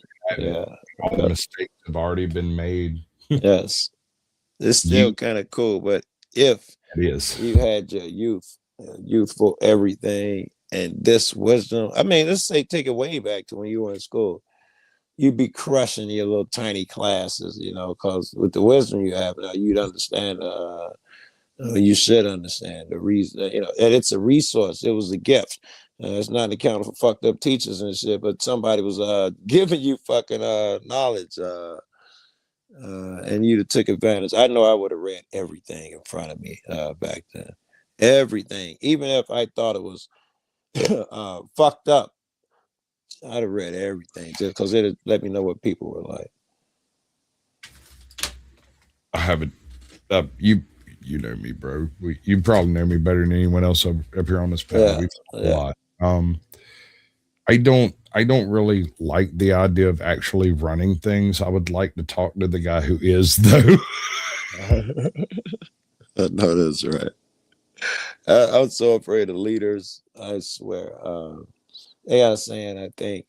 All the mistakes have already been made. Yes. It's still kind of cool, but if you had your youthful everything and this wisdom, I mean, let's say take it way back to when you were in school, you'd be crushing your little tiny classes, because with the wisdom you have now, you'd understand you should understand the reason, and it's a resource. It was a gift. It's not an account for fucked up teachers and shit, but somebody was giving you fucking knowledge, and you'd have took advantage. I know I would have read everything in front of me back then. Everything. Even if I thought it was fucked up, I'd have read everything just because it'd let me know what people were like. I haven't. You know me, bro. You probably know me better than anyone else up here on this panel. We've talked a lot. I don't really like the idea of actually running things. I would like to talk to the guy who is, though. No, that's right. I'm so afraid of leaders. I swear. They are saying, I think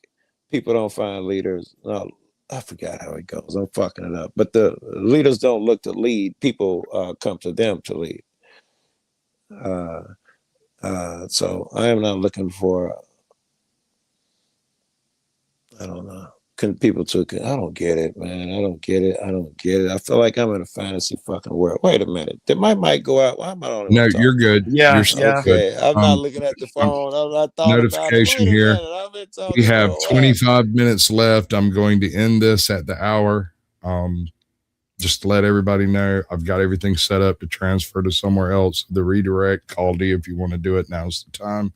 people don't find leaders. No, I forgot how it goes. I'm fucking it up. But the leaders don't look to lead. People come to them to lead. So I am not looking for, I don't know, people took it. I don't get it, man. I don't get it. I feel like I'm in a fantasy fucking world. Wait a minute. Did my mic go out? Why am I the only No, one talking? you're good. Yeah, You're yeah. Okay. I'm not looking at the phone. I thought about it. Notification Wait a here. minute. I've been talking We have for a while. 25 minutes left. I'm going to end this at the hour. Just to let everybody know, I've got everything set up to transfer to somewhere else. The redirect, call D if you want to do it. Now's the time.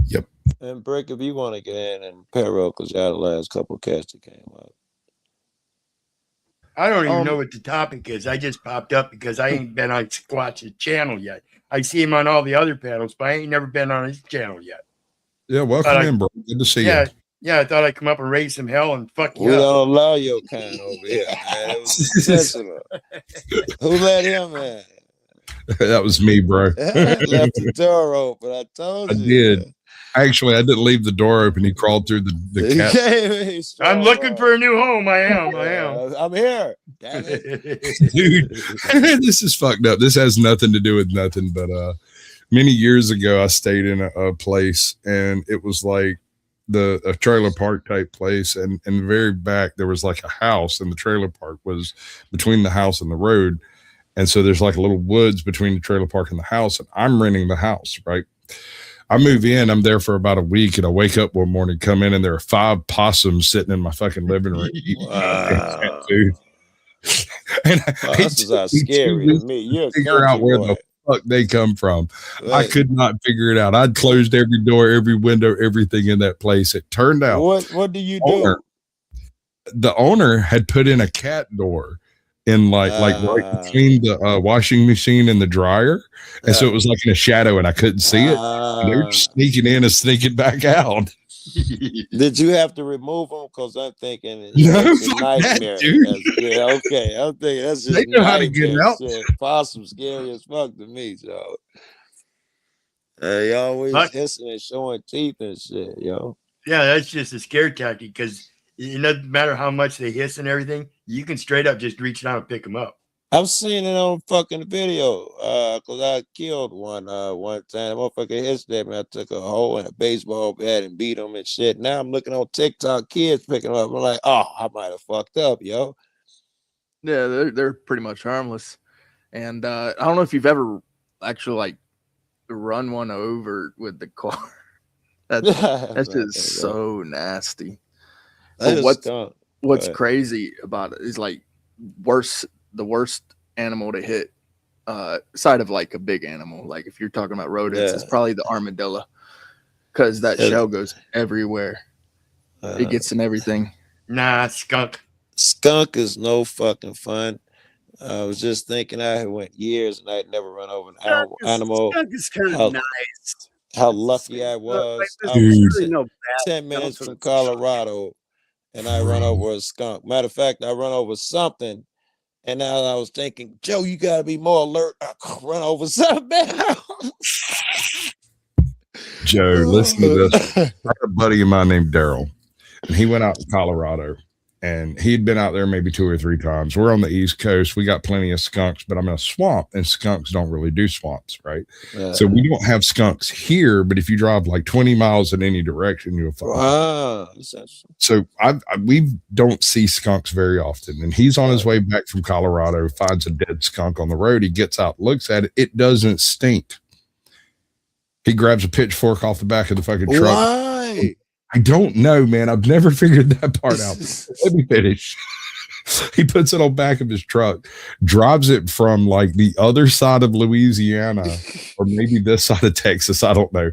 Yep. And Brick, if you want to get in and Perro, because y'all the last couple of cats that came out. I don't even know what the topic is. I just popped up because I ain't been on Squatch's channel yet. I see him on all the other panels, but I ain't never been on his channel yet. Yeah, welcome in, bro. Good to see you. Yeah, I thought I'd come up and raise some hell and fuck you We up. don't allow your kind over here, man. It was intentional. Who let him in? That was me, bro. Left the door open. I told I you. did. Actually, I didn't leave the door open. He crawled through the cat. I'm looking for a new home. I am. I'm here. Damn it. Dude, this is fucked up. This has nothing to do with nothing, but many years ago I stayed in a place, and it was like a trailer park type place, and in the very back there was like a house, and the trailer park was between the house and the road, and so there's like a little woods between the trailer park and the house, and I'm renting the house, right? I move in, I'm there for about a week, and I wake up one morning, come in, and there are 5 possums sitting in my fucking living room eating cat food. And Possums are scary to me. You're a figure out country where boy. the fuck they come from. I Right. could not figure it out. I'd closed every door, every window, everything in that place. It turned out What do you do? The owner had put in a cat door in like right between the washing machine and the dryer, and so it was like in a shadow, and I couldn't see it. And they were sneaking in and sneaking back out. Did you have to remove them? Because I'm thinking No, it's a fuck nightmare. that, dude. Yeah, okay. I'm thinking that's just They know how to get nightmare out. shit. Possum scary as fuck to me, so. They always hissing and showing teeth and shit, yo. Yeah, that's just a scare tactic because it doesn't matter how much they hiss and everything. You can straight up just reach down and pick them up. I've seen it on fucking video, cause I killed one time. The motherfucker hissed at me. I took a hole in a baseball bat and beat him and shit. Now I'm looking on TikTok, kids picking them up. I'm like, oh, I might have fucked up, yo. Yeah, they're pretty much harmless. And I don't know if you've ever actually like run one over with the car. That's just so nasty. But what's crazy about it is like the worst animal to hit side of like a big animal. Like if you're talking about rodents, it's probably the armadillo because that shell goes everywhere. It gets in everything. Nah, skunk. Skunk is no fucking fun. I was just thinking I had went years and I'd never run over an animal. Skunk is kind of nice. How lucky I was. I There's was really no bad 10 minutes skunks. from Colorado and I run over a skunk. Matter of fact, I run over something. And now I was thinking, Joe, you gotta be more alert. I run over something. Joe, listen to this. I had a buddy of mine named Daryl, and he went out to Colorado, and he'd been out there maybe 2 or 3 times. We're on the East Coast. We got plenty of skunks, but I'm in a swamp, and skunks don't really do swamps, right? So we don't have skunks here, but if you drive like 20 miles in any direction, you'll find them. So we don't see skunks very often, and he's on his way back from Colorado, finds a dead skunk on the road. He gets out, looks at it. It doesn't stink. He grabs a pitchfork off the back of the fucking truck. Why? I don't know, man. I've never figured that part out. Let me finish. He puts it on back of his truck, drives it from like the other side of Louisiana or maybe this side of Texas, I don't know,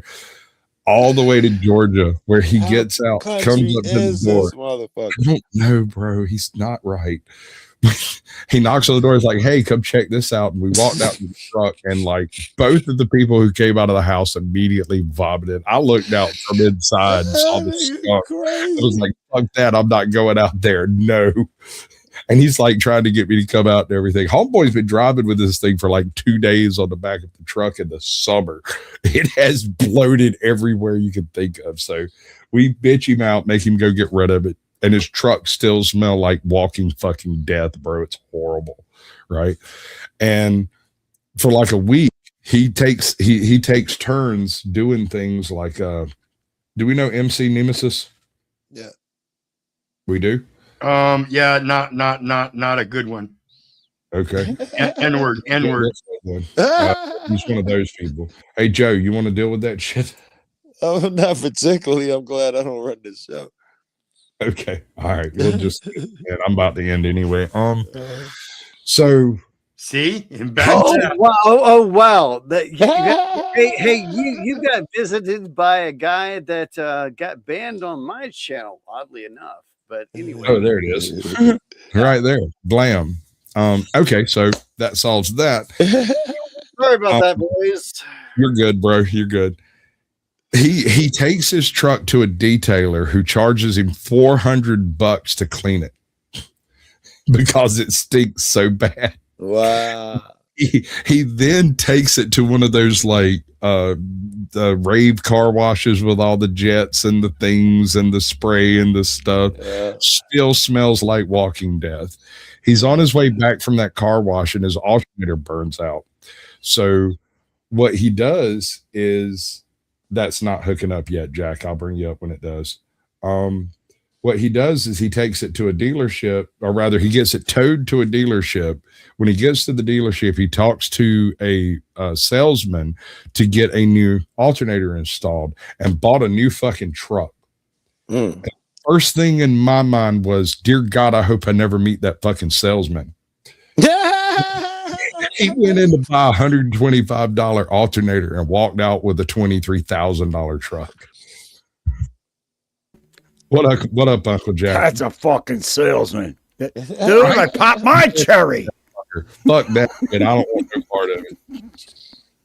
all the way to Georgia, where he gets out, comes up to the door. I don't know, bro. He's not right. He knocks on the door. He's like, "Hey, come check this out." And we walked out to the truck, and like both of the people who came out of the house immediately vomited. I looked out from inside and saw the skunk. I was like, "Fuck that! I'm not going out there." No. And he's like trying to get me to come out and everything. Homeboy's been driving with this thing for like 2 days on the back of the truck in the summer. It has bloated everywhere you can think of. So we bitch him out, make him go get rid of it. And his truck still smell like walking fucking death, bro. It's horrible, right? And for like a week, he takes turns doing things like do we know MC Nemesis? Yeah. We do. Yeah, not a good one. Okay. N word. He's one of those people. Hey, Joe, you want to deal with that shit? Oh, not particularly. I'm glad I don't run this show. Okay. All right. We'll just. And I'm about to end anyway. So. See, Oh wow! You got visited by a guy that got banned on my channel. Oddly enough, but anyway. Oh, there it is, right there. Blam. Okay, so that solves that. Sorry about that, boys. You're good, bro. You're good. He takes his truck to a detailer who charges him $400 to clean it because it stinks so bad. Wow. He then takes it to one of those like the rave car washes with all the jets and the things and the spray and the stuff. Still smells like Walking Death. He's on his way back from that car wash and his alternator burns out. So what he does is, that's not hooking up yet, Jack. I'll bring you up when it does. What he does is he takes it to a dealership, or rather he gets it towed to a dealership. When he gets to the dealership, he talks to a salesman to get a new alternator installed and bought a new fucking truck. First thing in my mind was, dear God, I hope I never meet that fucking salesman. He went in to buy a $125 alternator and walked out with a $23,000 truck. What up, Uncle Jack? That's a fucking salesman. Dude, I popped my cherry. Fuck that, and I don't want no part of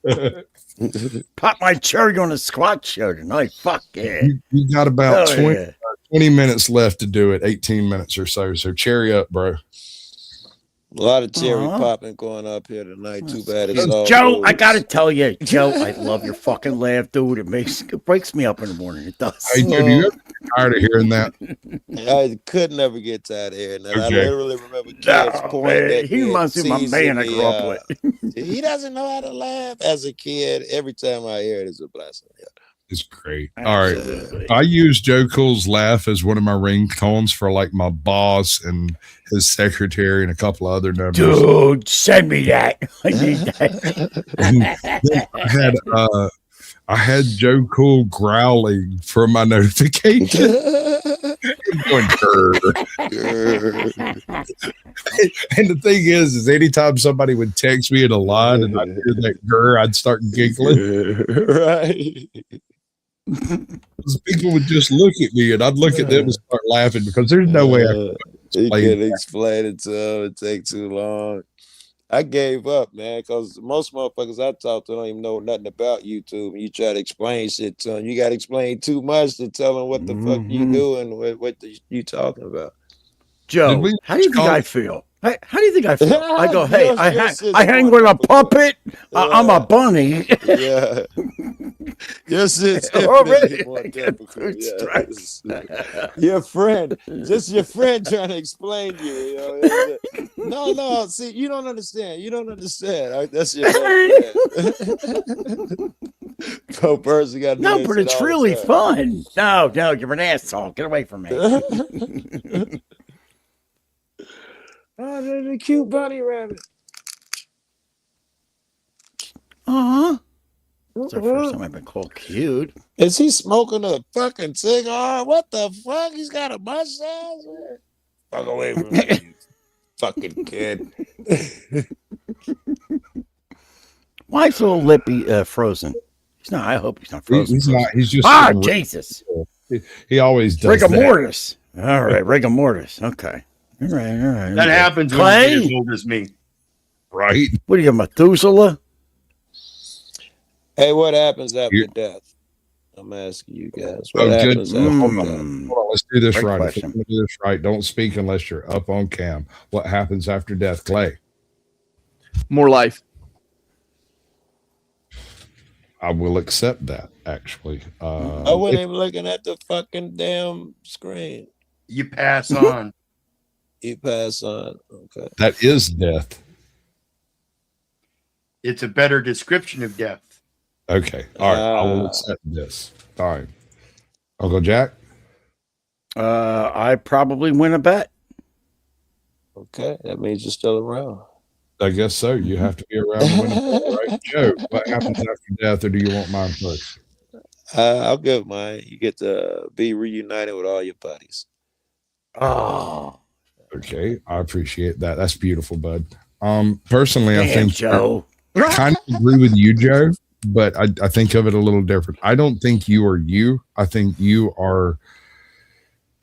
it. Pop my cherry on a Squatch show tonight. Fuck yeah. You got about 20 minutes left to do it, 18 minutes or so. So cherry up, bro. A lot of cherry popping going up here tonight. Too bad it's all Joe, I gotta tell you, Joe, I love your fucking laugh, dude. It breaks me up in the morning. It does. Hey, dude, you ever get tired of hearing that? I could never get tired of hearing that. Okay. I literally remember kids pointing at he reminds me of my man I grew up with. He doesn't know how to laugh as a kid. Every time I hear it, it's a blessing. Yeah. It's great. All right. I use Joe Cool's laugh as one of my ringtones for like my boss and his secretary and a couple of other numbers. Dude, send me that. I need that. I had Joe Cool growling for my notification. Going, and the thing is anytime somebody would text me in a line and I'd hear that grr, I'd start giggling. Right. People would just look at me and I'd look at them and start laughing because there's no way I could explain it to them. It take too long. I gave up, man, because most motherfuckers I talk to don't even know nothing about YouTube. You try to explain shit to them, you got to explain too much to tell them what the fuck you doing, what you talking about. Joe, how do you think I feel? How do you think I feel? I go, hey, I hang with a puppet. I'm a bunny. Yeah. Yes, it's already more difficult. Yes. Your friend, just your friend trying to explain you. No. See, you don't understand. That's your friend. Poor person got no, but it's really fun. No, you're an asshole. Get away from me. Oh, there's a cute bunny rabbit. It's the first time I've been called cute. Is he smoking a fucking cigar? What the fuck? He's got a mustache? Fuck away from me, you fucking kid. Why is little Lippy frozen? He's not. I hope he's not frozen. He's not. He's just. Jesus. He always does. Rigor mortis. All right, rigor mortis. Okay. All right. That happens when you're as old as me. Right. What are you, Methuselah? Hey, what happens after death? I'm asking you guys. What happens after death? Hold on, let's do this right. If we're gonna do this right, don't speak unless you're up on cam. What happens after death, Clay? More life. I will accept that, actually. I wasn't even looking at the fucking damn screen. You pass on. You pass on. Okay. That is death. It's a better description of death. Okay. All right. I will accept this. All right. Uncle Jack? I probably win a bet. Okay, that means you're still around. I guess so. You have to be around to win a bet, right? Joe, what happens after death, or do you want mine first? I'll give mine. You get to be reunited with all your buddies. Oh, okay. I appreciate that. That's beautiful, bud. Personally, I think Joe. I kind of agree with you, Joe, but I think of it a little different. I don't think you are you. I think you are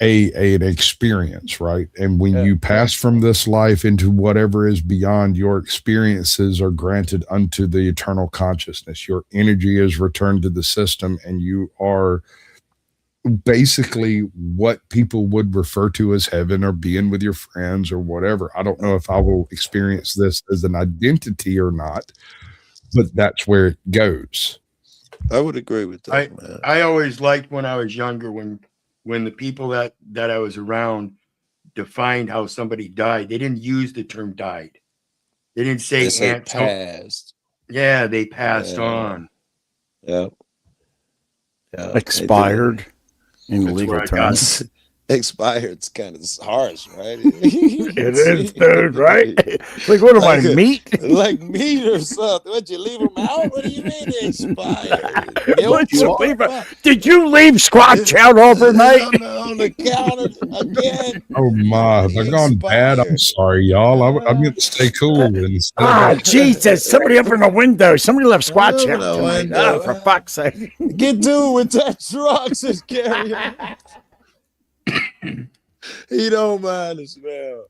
an experience, right? And when you pass from this life into whatever is beyond, your experiences are granted unto the eternal consciousness. Your energy is returned to the system, and you are basically what people would refer to as heaven or being with your friends or whatever. I don't know if I will experience this as an identity or not, but that's where it goes. I would agree with that. I always liked when I was younger, when the people that I was around defined how somebody died. They didn't use the term died. They didn't say, passed. Yeah, they passed on. Yeah. Expired in That's legal where I terms. Expired's kind of harsh, right? It is, dude, right? Like, what am I, meat? Like meat or something. What, you leave them out? What do you mean they expired? Did you leave Squatch out overnight? on the counter again? Oh my, have I gone bad? I'm sorry, y'all. I'm going to stay cool. Jesus, somebody up in the window. Somebody left Squatch out tonight. Oh, for fuck's sake. Get dude with that truck and carry him. He don't mind the smell.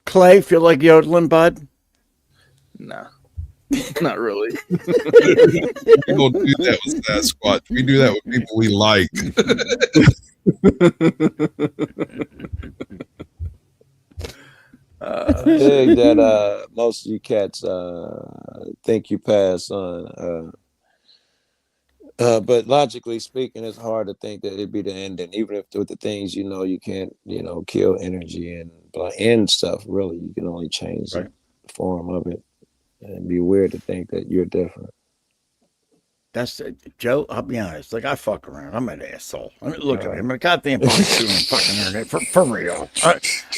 Clay, feel like yodeling, bud? No, not really. We don't do that with Sasquatch. We do that with people we like. I think that most of you cats think you pass on. But logically speaking, it's hard to think that it'd be the ending, even if with the things you can't, kill energy and stuff. Really, you can only change the form of it. And it'd be weird to think that you're different. That's Joe. I'll be honest. Like, I fuck around. I'm an asshole. I mean, look at me. I'm a goddamn fucking fucking internet for real.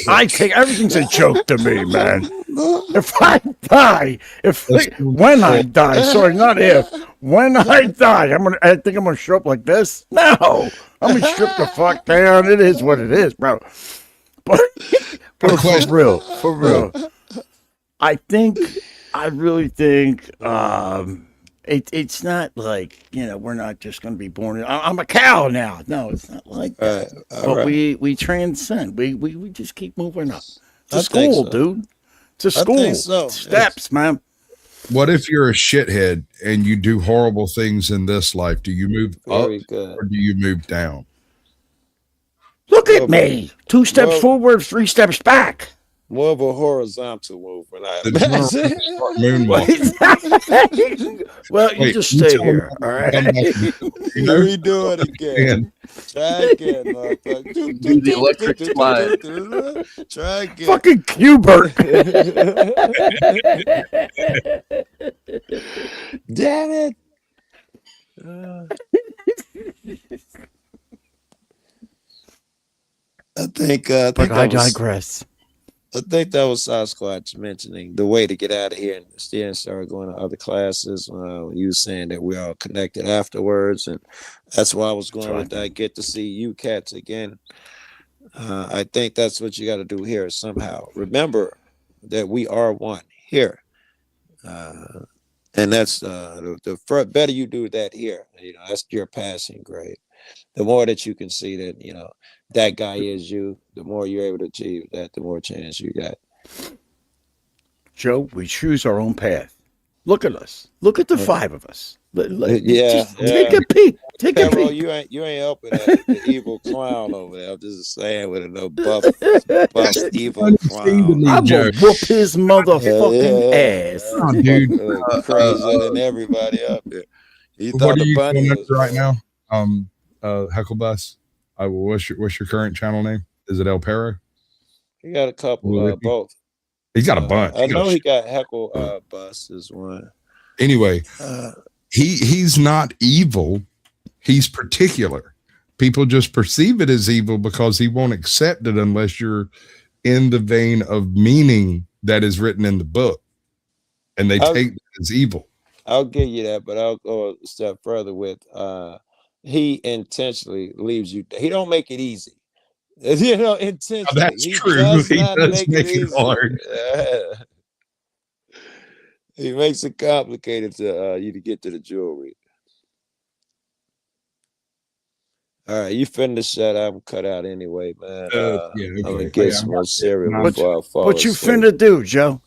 I take everything's a joke to me, man. If I die, when I die, sorry, not if. When I die, I think I'm gonna show up like this. No, I'm gonna strip the fuck down. It is what it is, bro. But for real, I really think. It's not like, we're not just going to be born. I'm a cow now. No, it's not like that. But we transcend. We just keep moving up. To school, dude. To school. I think so. Steps, man. What if you're a shithead and you do horrible things in this life? Do you move up or do you move down? Look at me. 2 steps forward, 3 steps back. More of a horizontal movement. Well, you just stay here. All right. Redo it again. Try again, motherfucker. Do the electric slide. Try again. Fucking Qbert. Damn it. I think I digress. I think that was Sasquatch mentioning the way to get out of here and start going to other classes. You saying that we're all connected afterwards, and that's why I was going with that. Get to see you cats again. I think that's what you got to do here somehow. Remember that we are one here, and that's the better you do that here. That's your passing grade. The more that you can see that that guy is you, the more you're able to achieve that, the more chance you got. Joe, we choose our own path. Look at us. Look at the 5 of us. Take a peek. Take a peek. You ain't helping the evil clown over there. I'm just saying with a no buff evil clown. I'm gonna whoop his motherfucking ass. Oh, dude, crazier than everybody up there. What are you going after right now? Hucklebus. What's your current channel name? Is it El Perro? He got a couple, both. He's got a bunch. I know he got Heckle Bus is one. Anyway, he's not evil. He's particular. People just perceive it as evil because he won't accept it unless you're in the vein of meaning that is written in the book, and they take it as evil. I'll give you that, but I'll go a step further with he intentionally leaves you. He don't make it easy. You know, intentionally. That's he true. Does He not does make make it it easy. hard. He makes it complicated to you to get to the jewelry. All right, you finish that. I'm cut out anyway, man. Yeah, I'm gonna okay. get some more cereal before I fall What you asleep. finna do, Joe?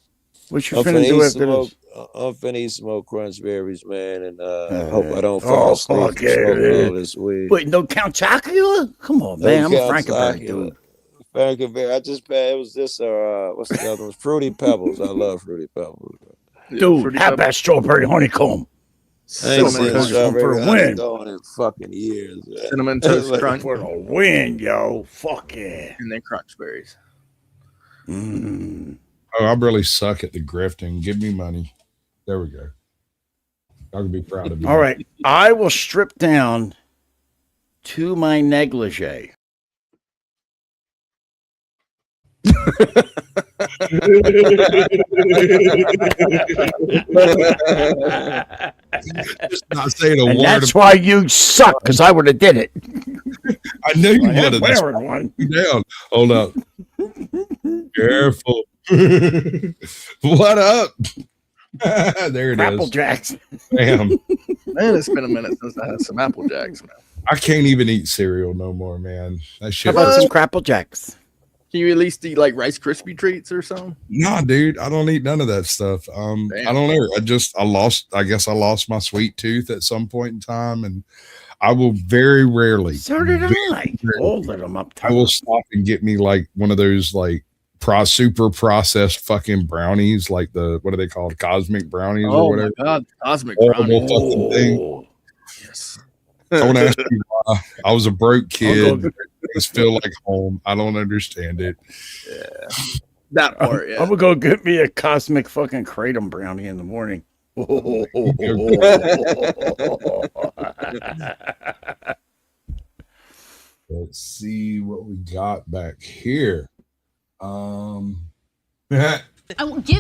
What you I'm finna do after this? I'm finna eat some more crunch berries, man, and hope I don't fall asleep fuck from smoking yeah. all this weed. Wait, no Count Chocula? Come on, man. I'm a Frankenberry dude. Frankenberry. I just it was this what's the other one? Fruity Pebbles. I love Fruity Pebbles. Dude, how about strawberry honeycomb? I ain't Strawberry seen honeycomb strawberry for a win. honeycomb in fucking years. Man. Cinnamon Toast Crunch. For a win, yo. Fuck yeah. And then crunch berries. Oh, I really suck at the grifting. Give me money. There we go. I can be proud of you. All right. I will strip down to my negligee. Just not saying a And word. that's why you suck, because I would have did it. I knew you I am would have. wearing one. Down. Hold up. Careful. What up? There it Apple is. Jacks. Damn. Man, it's been a minute since I had some Apple Jacks, man. I can't even eat cereal no more, man. That How shit. about some Crapple Jacks? Can you at least eat like Rice Krispie treats or something? Nah, dude, I don't eat none of that stuff. I don't know. I guess I lost my sweet tooth at some point in time, and I will very rarely. So did I. All of them up top. I will stop and get me like one of those like super processed fucking brownies, like the what are they called, cosmic brownies or whatever. Oh my God, cosmic Horrible brownies. fucking thing. Yes. I want to ask you why. I was a broke kid. Things feel like home. I don't understand it. Yeah. That part, yeah. I'm gonna go get me a cosmic fucking kratom brownie in the morning. Let's see what we got back here. Give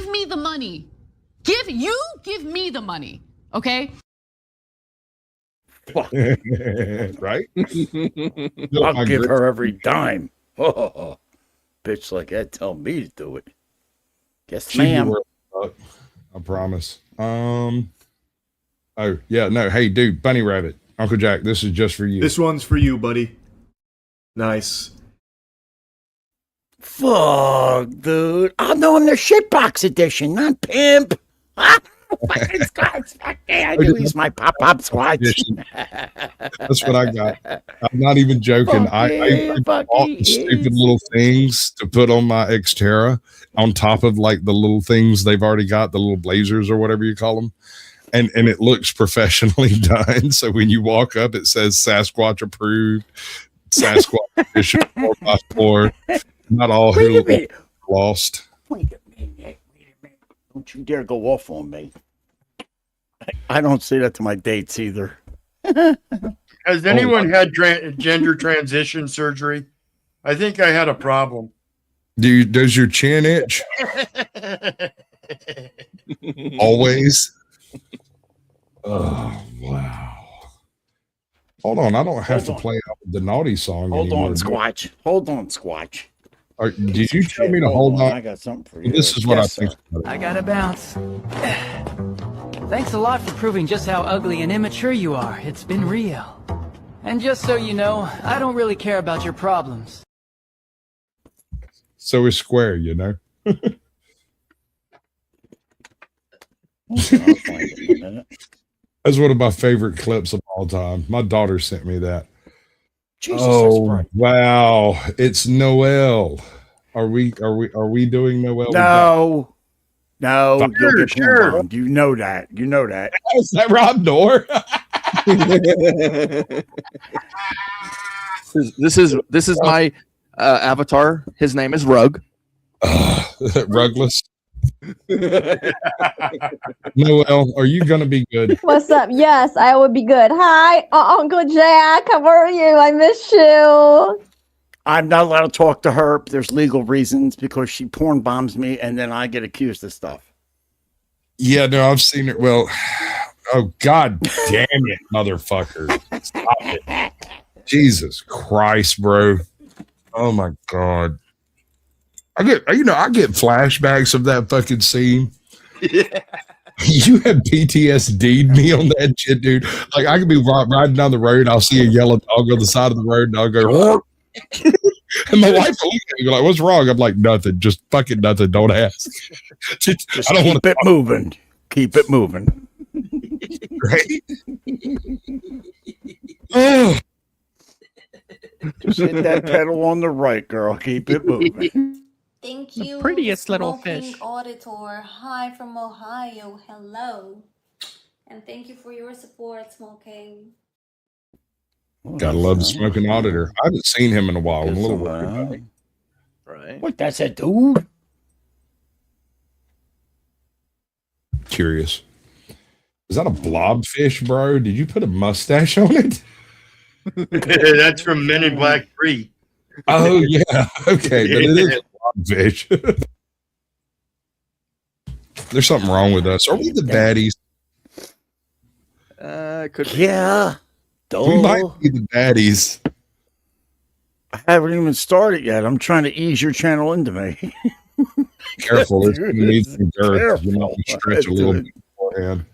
me the money. Give me the money. Okay. Right? I'll give her every dime. Bitch like that tell me to do it. Yes, ma'am. I promise. Oh yeah, no. Hey, dude, Bunny Rabbit, Uncle Jack, this is just for you. This one's for you, buddy. Nice. Fuck, dude. Oh no, I'm the shitbox edition, not pimp. Fucking Squatch. Fuck yeah, I knew he's my pop-up Squatch. That's what I got. I'm not even joking. I bought the stupid little things to put on my Xterra on top of like the little things they've already got, the little blazers or whatever you call them. And it looks professionally done. So when you walk up, it says Sasquatch approved, Sasquatch edition 4x4. Not all who lost. Wait a minute. Don't you dare go off on me. I don't say that to my dates either. Has anyone had gender transition surgery? I think I had a problem. Does your chin itch? Always? Oh, wow. Hold on. I don't have to play out the naughty song Hold anymore. on, Squatch. Hold on, Squatch. Did you tell me to hold on? I got something for you. This is what I think. I gotta bounce. Thanks a lot for proving just how ugly and immature you are. It's been real. And just so you know, I don't really care about your problems. So is Square, you know? That's one of my favorite clips of all time. My daughter sent me that. Jesus, wow. It's Noel. Are we doing Noel? No. No, Sure, you'll get sure. bombed. You know that. You know that. Is that Rob Door? This is my avatar. His name is Rug. Rugless. Noel, are you gonna be good? What's up? Yes, I would be good. Hi, Uncle Jack. How are you? I miss you. I'm not allowed to talk to her. There's legal reasons because she porn bombs me, and then I get accused of stuff. Yeah, no, I've seen it. Well, oh god damn it, motherfucker! Stop it! Jesus Christ, bro! Oh my god! I get flashbacks of that fucking scene. You have PTSD'd me on that shit, dude. Like I could be riding down the road, I'll see a yellow dog on the side of the road, and I'll go, and my wife will look at me like, "What's wrong?" I'm like, "Nothing, just fucking nothing. Don't ask." Just I don't keep it moving. Keep it moving. Right? Oh. Just hit that pedal on the right, girl. Keep it moving. Thank you. Prettiest little Smoking fish. Auditor. Hi from Ohio. Hello. And thank you for your support, Smoking. Gotta love the smoking auditor. I haven't seen him in a while. I'm a little worried about it. Right. What? That's a dude? Curious. Is that a blobfish, bro? Did you put a mustache on it? That's from Men in Black 3. Oh yeah. Okay, but it is a blobfish. There's something wrong with us. Are we the baddies? Could Yeah. We might be the baddies. I haven't even started yet. I'm trying to ease your channel into me. Careful, it's going to need some girth. You might want to stretch a little bit beforehand.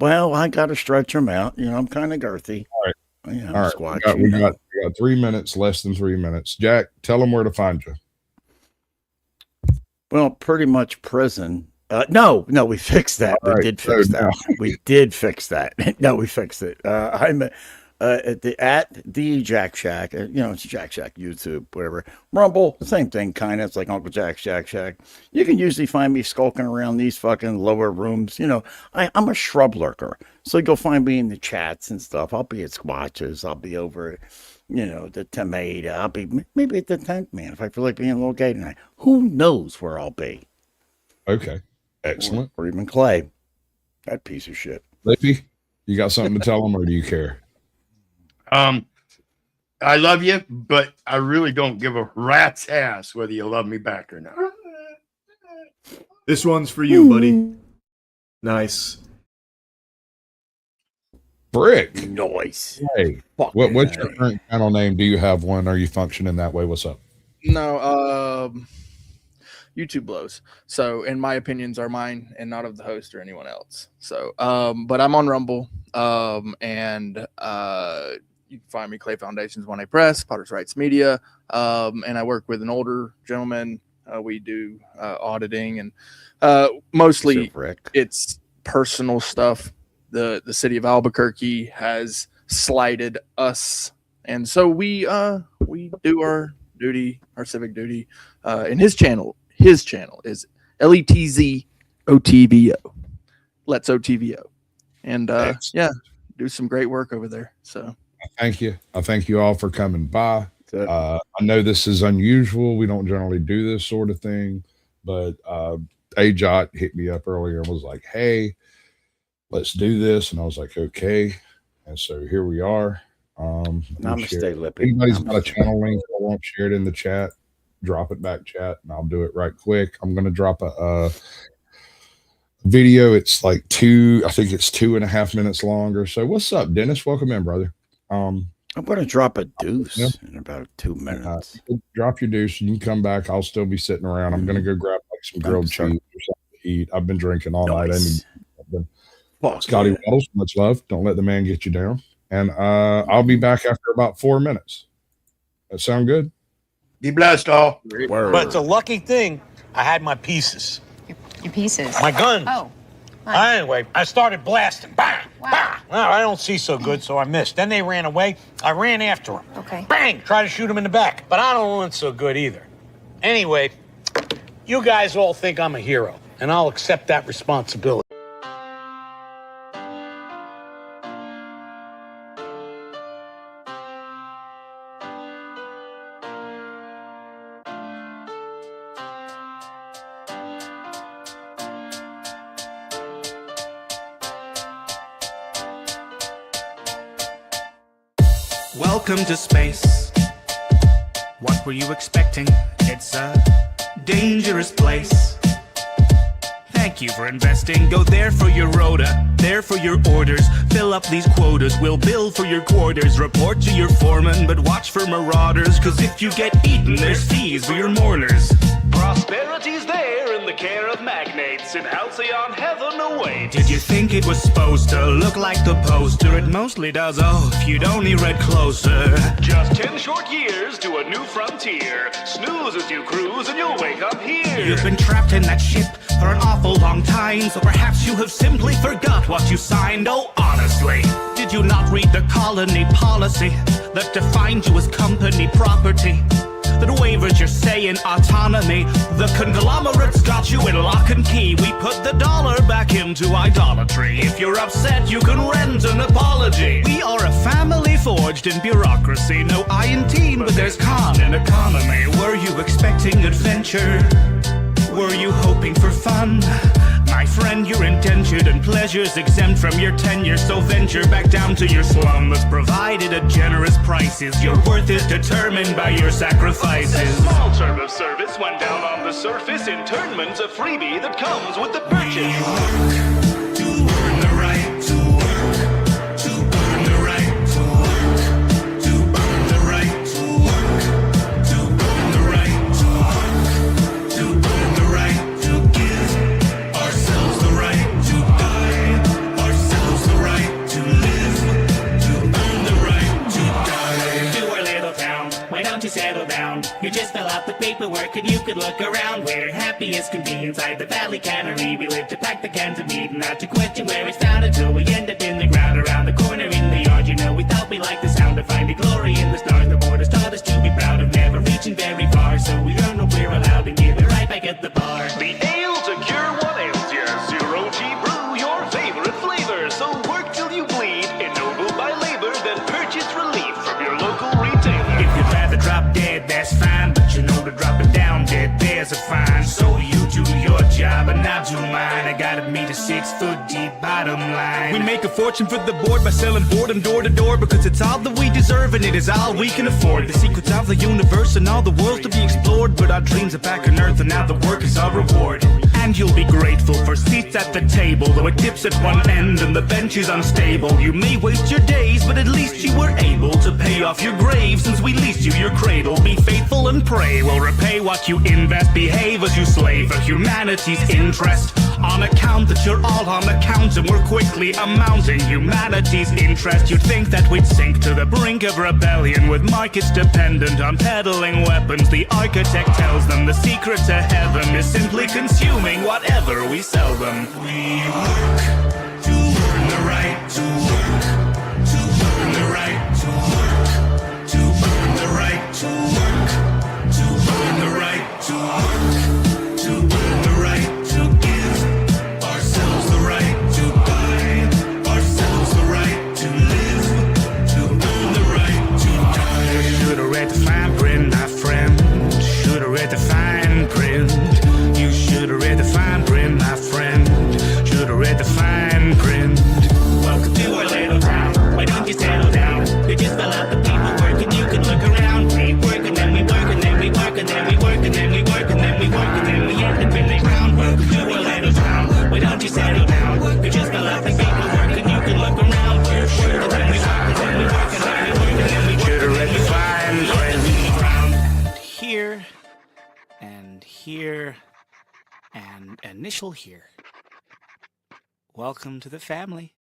Well, I got to stretch them out. You know, I'm kind of girthy. All right. Yeah, All right. We got 3 minutes, less than 3 minutes. Jack, tell them where to find you. Well, pretty much prison. No, we fixed that. All right, We did fix that. We did fix that. No, we fixed it. I'm at the Jack Shack. It's Jack Shack, YouTube, whatever. Rumble, same thing, kind of. It's like Uncle Jack's Jack Shack. You can usually find me skulking around these fucking lower rooms. I'm a shrub lurker, so you'll find me in the chats and stuff. I'll be at Squatches. I'll be over the tomato. I'll be maybe at the tent, man, if I feel like being a little gay tonight. Who knows where I'll be? Okay. Excellent. Or even Clay. That piece of shit. Lippy, you got something to tell them, or do you care? I love you, but I really don't give a rat's ass whether you love me back or not. This one's for you, buddy. Nice. Brick. Noise. Hey, what's your current channel name? Do you have one? Are you functioning that way? What's up? No, YouTube blows. So, and my opinions are mine and not of the host or anyone else. So, but I'm on Rumble, and you can find me Clay Foundations 1A Press, Potter's Rights Media, and I work with an older gentleman. We do auditing and mostly it's personal stuff. The city of Albuquerque has slighted us, and so we do our duty, our civic duty. And his channel is LETZOTVO. Let's OTVO, and do some great work over there. So thank you. I thank you all for coming by. I know this is unusual. We don't generally do this sort of thing, but AJOT hit me up earlier and was like, "Hey, let's do this." And I was like, "Okay." And so here we are. Namaste, Lippy. Anybody's got a channel link I won't share it in the chat, drop it back chat, and I'll do it right quick. I'm going to drop a video. It's like 2.5 minutes longer. So what's up, Dennis? Welcome in, brother. I'm going to drop a deuce in about 2 minutes. Drop your deuce and you can come back. I'll still be sitting around. I'm going to go grab like some grilled cheese or something to eat. I've been drinking all night. Scotty Waddles, much love. Don't let the man get you down. And I'll be back after about 4 minutes. That sound good? Be blessed, all. But it's a lucky thing I had my pieces. Your pieces? My gun. Oh. Anyway, I started blasting. Bang! Bang! Well, I don't see so good, so I missed. Then they ran away. I ran after them. Okay. Bang! Try to shoot them in the back. But I don't run so good either. Anyway, you guys all think I'm a hero, and I'll accept that responsibility. Welcome to space. What were you expecting? It's a dangerous place. Thank you for investing. Go there for your rota, there for your orders. Fill up these quotas, we'll bill for your quarters. Report to your foreman, but watch for marauders. Cause if you get eaten, there's fees for your mourners. Prosperity's there in the care of magnates. In halcyon heaven awaits. Did you think it was supposed to look like the poster? It mostly does, oh, if you'd only read closer. Just 10 short years to a new frontier. Snooze as you cruise and you'll wake up here. You've been trapped in that ship for an awful long time, so perhaps you have simply forgot what you signed. Oh, honestly, did you not read the colony policy that defined you as company property? That wavers your say in autonomy. The conglomerates got you in lock and key. We put the dollar back into idolatry. If you're upset, you can rent an apology. We are a family forged in bureaucracy. No I in team, but there's con in economy. Were you expecting adventure? Were you hoping for fun? My friend, you're indentured and pleasure's exempt from your tenure. So venture back down to your slum that's provided at generous prices. Your worth is determined by your sacrifices. A small term of service went down on the surface. Internment's a freebie that comes with the purchase. We work to earn the right to work. To earn the right to work. To earn the right to work. To earn the right to work. To earn the right to give ourselves the right to die. Ourselves the right to live. To earn the right to die. To our little town, why don't you settle down? You just fill out the paperwork and you could look around. We're happy as can be inside the valley cannery. We live to pack the cans of meat and not to question where it's found until we end up in the ground around the corner in the yard. You know, we thought we liked the sound of finding glory in the stars. The borders taught us to be proud of never reaching very far. So we earn what we're allowed and give it right back at the bar. The ale to cure what ails you. Zero G brew, your favorite flavor. So work till you bleed, ennobled by labor, then purchase relief from your local retailer. If you'd rather drop dead, that's fine, but you know to drop it down dead, there's a fine. So you do your job and I'll do mine. I gotta meet a 6 foot deep bottom line. We make a fortune for the board by selling boredom door to door, because it's all that we deserve and it is all we can afford. The secrets of the universe and all the worlds to be explored, but our dreams are back on earth and now the work is our reward. And you'll be grateful for seats at the table, though it dips at one end and the bench is unstable. You may waste your days, but at least you were able to pay off your grave since we leased you your cradle. Be faithful and pray we'll repay what you invest. Behave as you slave for humanity's interest. On account that you're all on account and we're quickly amounting humanity's interest. You'd think that we'd sink to the brink of rebellion with markets dependent on peddling weapons. The architect tells them the secret to heaven is simply consuming whatever we sell them. We work to earn the right to work. To earn the right to work. To earn the right to work. To earn the right to work. To earn the right to give ourselves the right to buy. Ourselves the right to live. To earn the right to die. Should've read the fine print, my friend. Should've read the fine print. You should've read the fine print, my friend. Should've read the fine print. Welcome to our little town. Why don't you settle down? You just fill out the paperwork and you can look around. We work and then we work and then we work and then we work and then we work and then we work and then we end up in the ground. Welcome to our little town. Why don't you settle down? You just fill out the paperwork and you can look around. We work and then we work and then we work and then we work and then we work. Should've read the fine print. And here and here and initial here. Welcome to the family.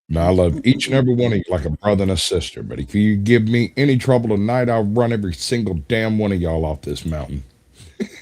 Now, I love each and every one of you like a brother and a sister, but if you give me any trouble tonight, I'll run every single damn one of y'all off this mountain.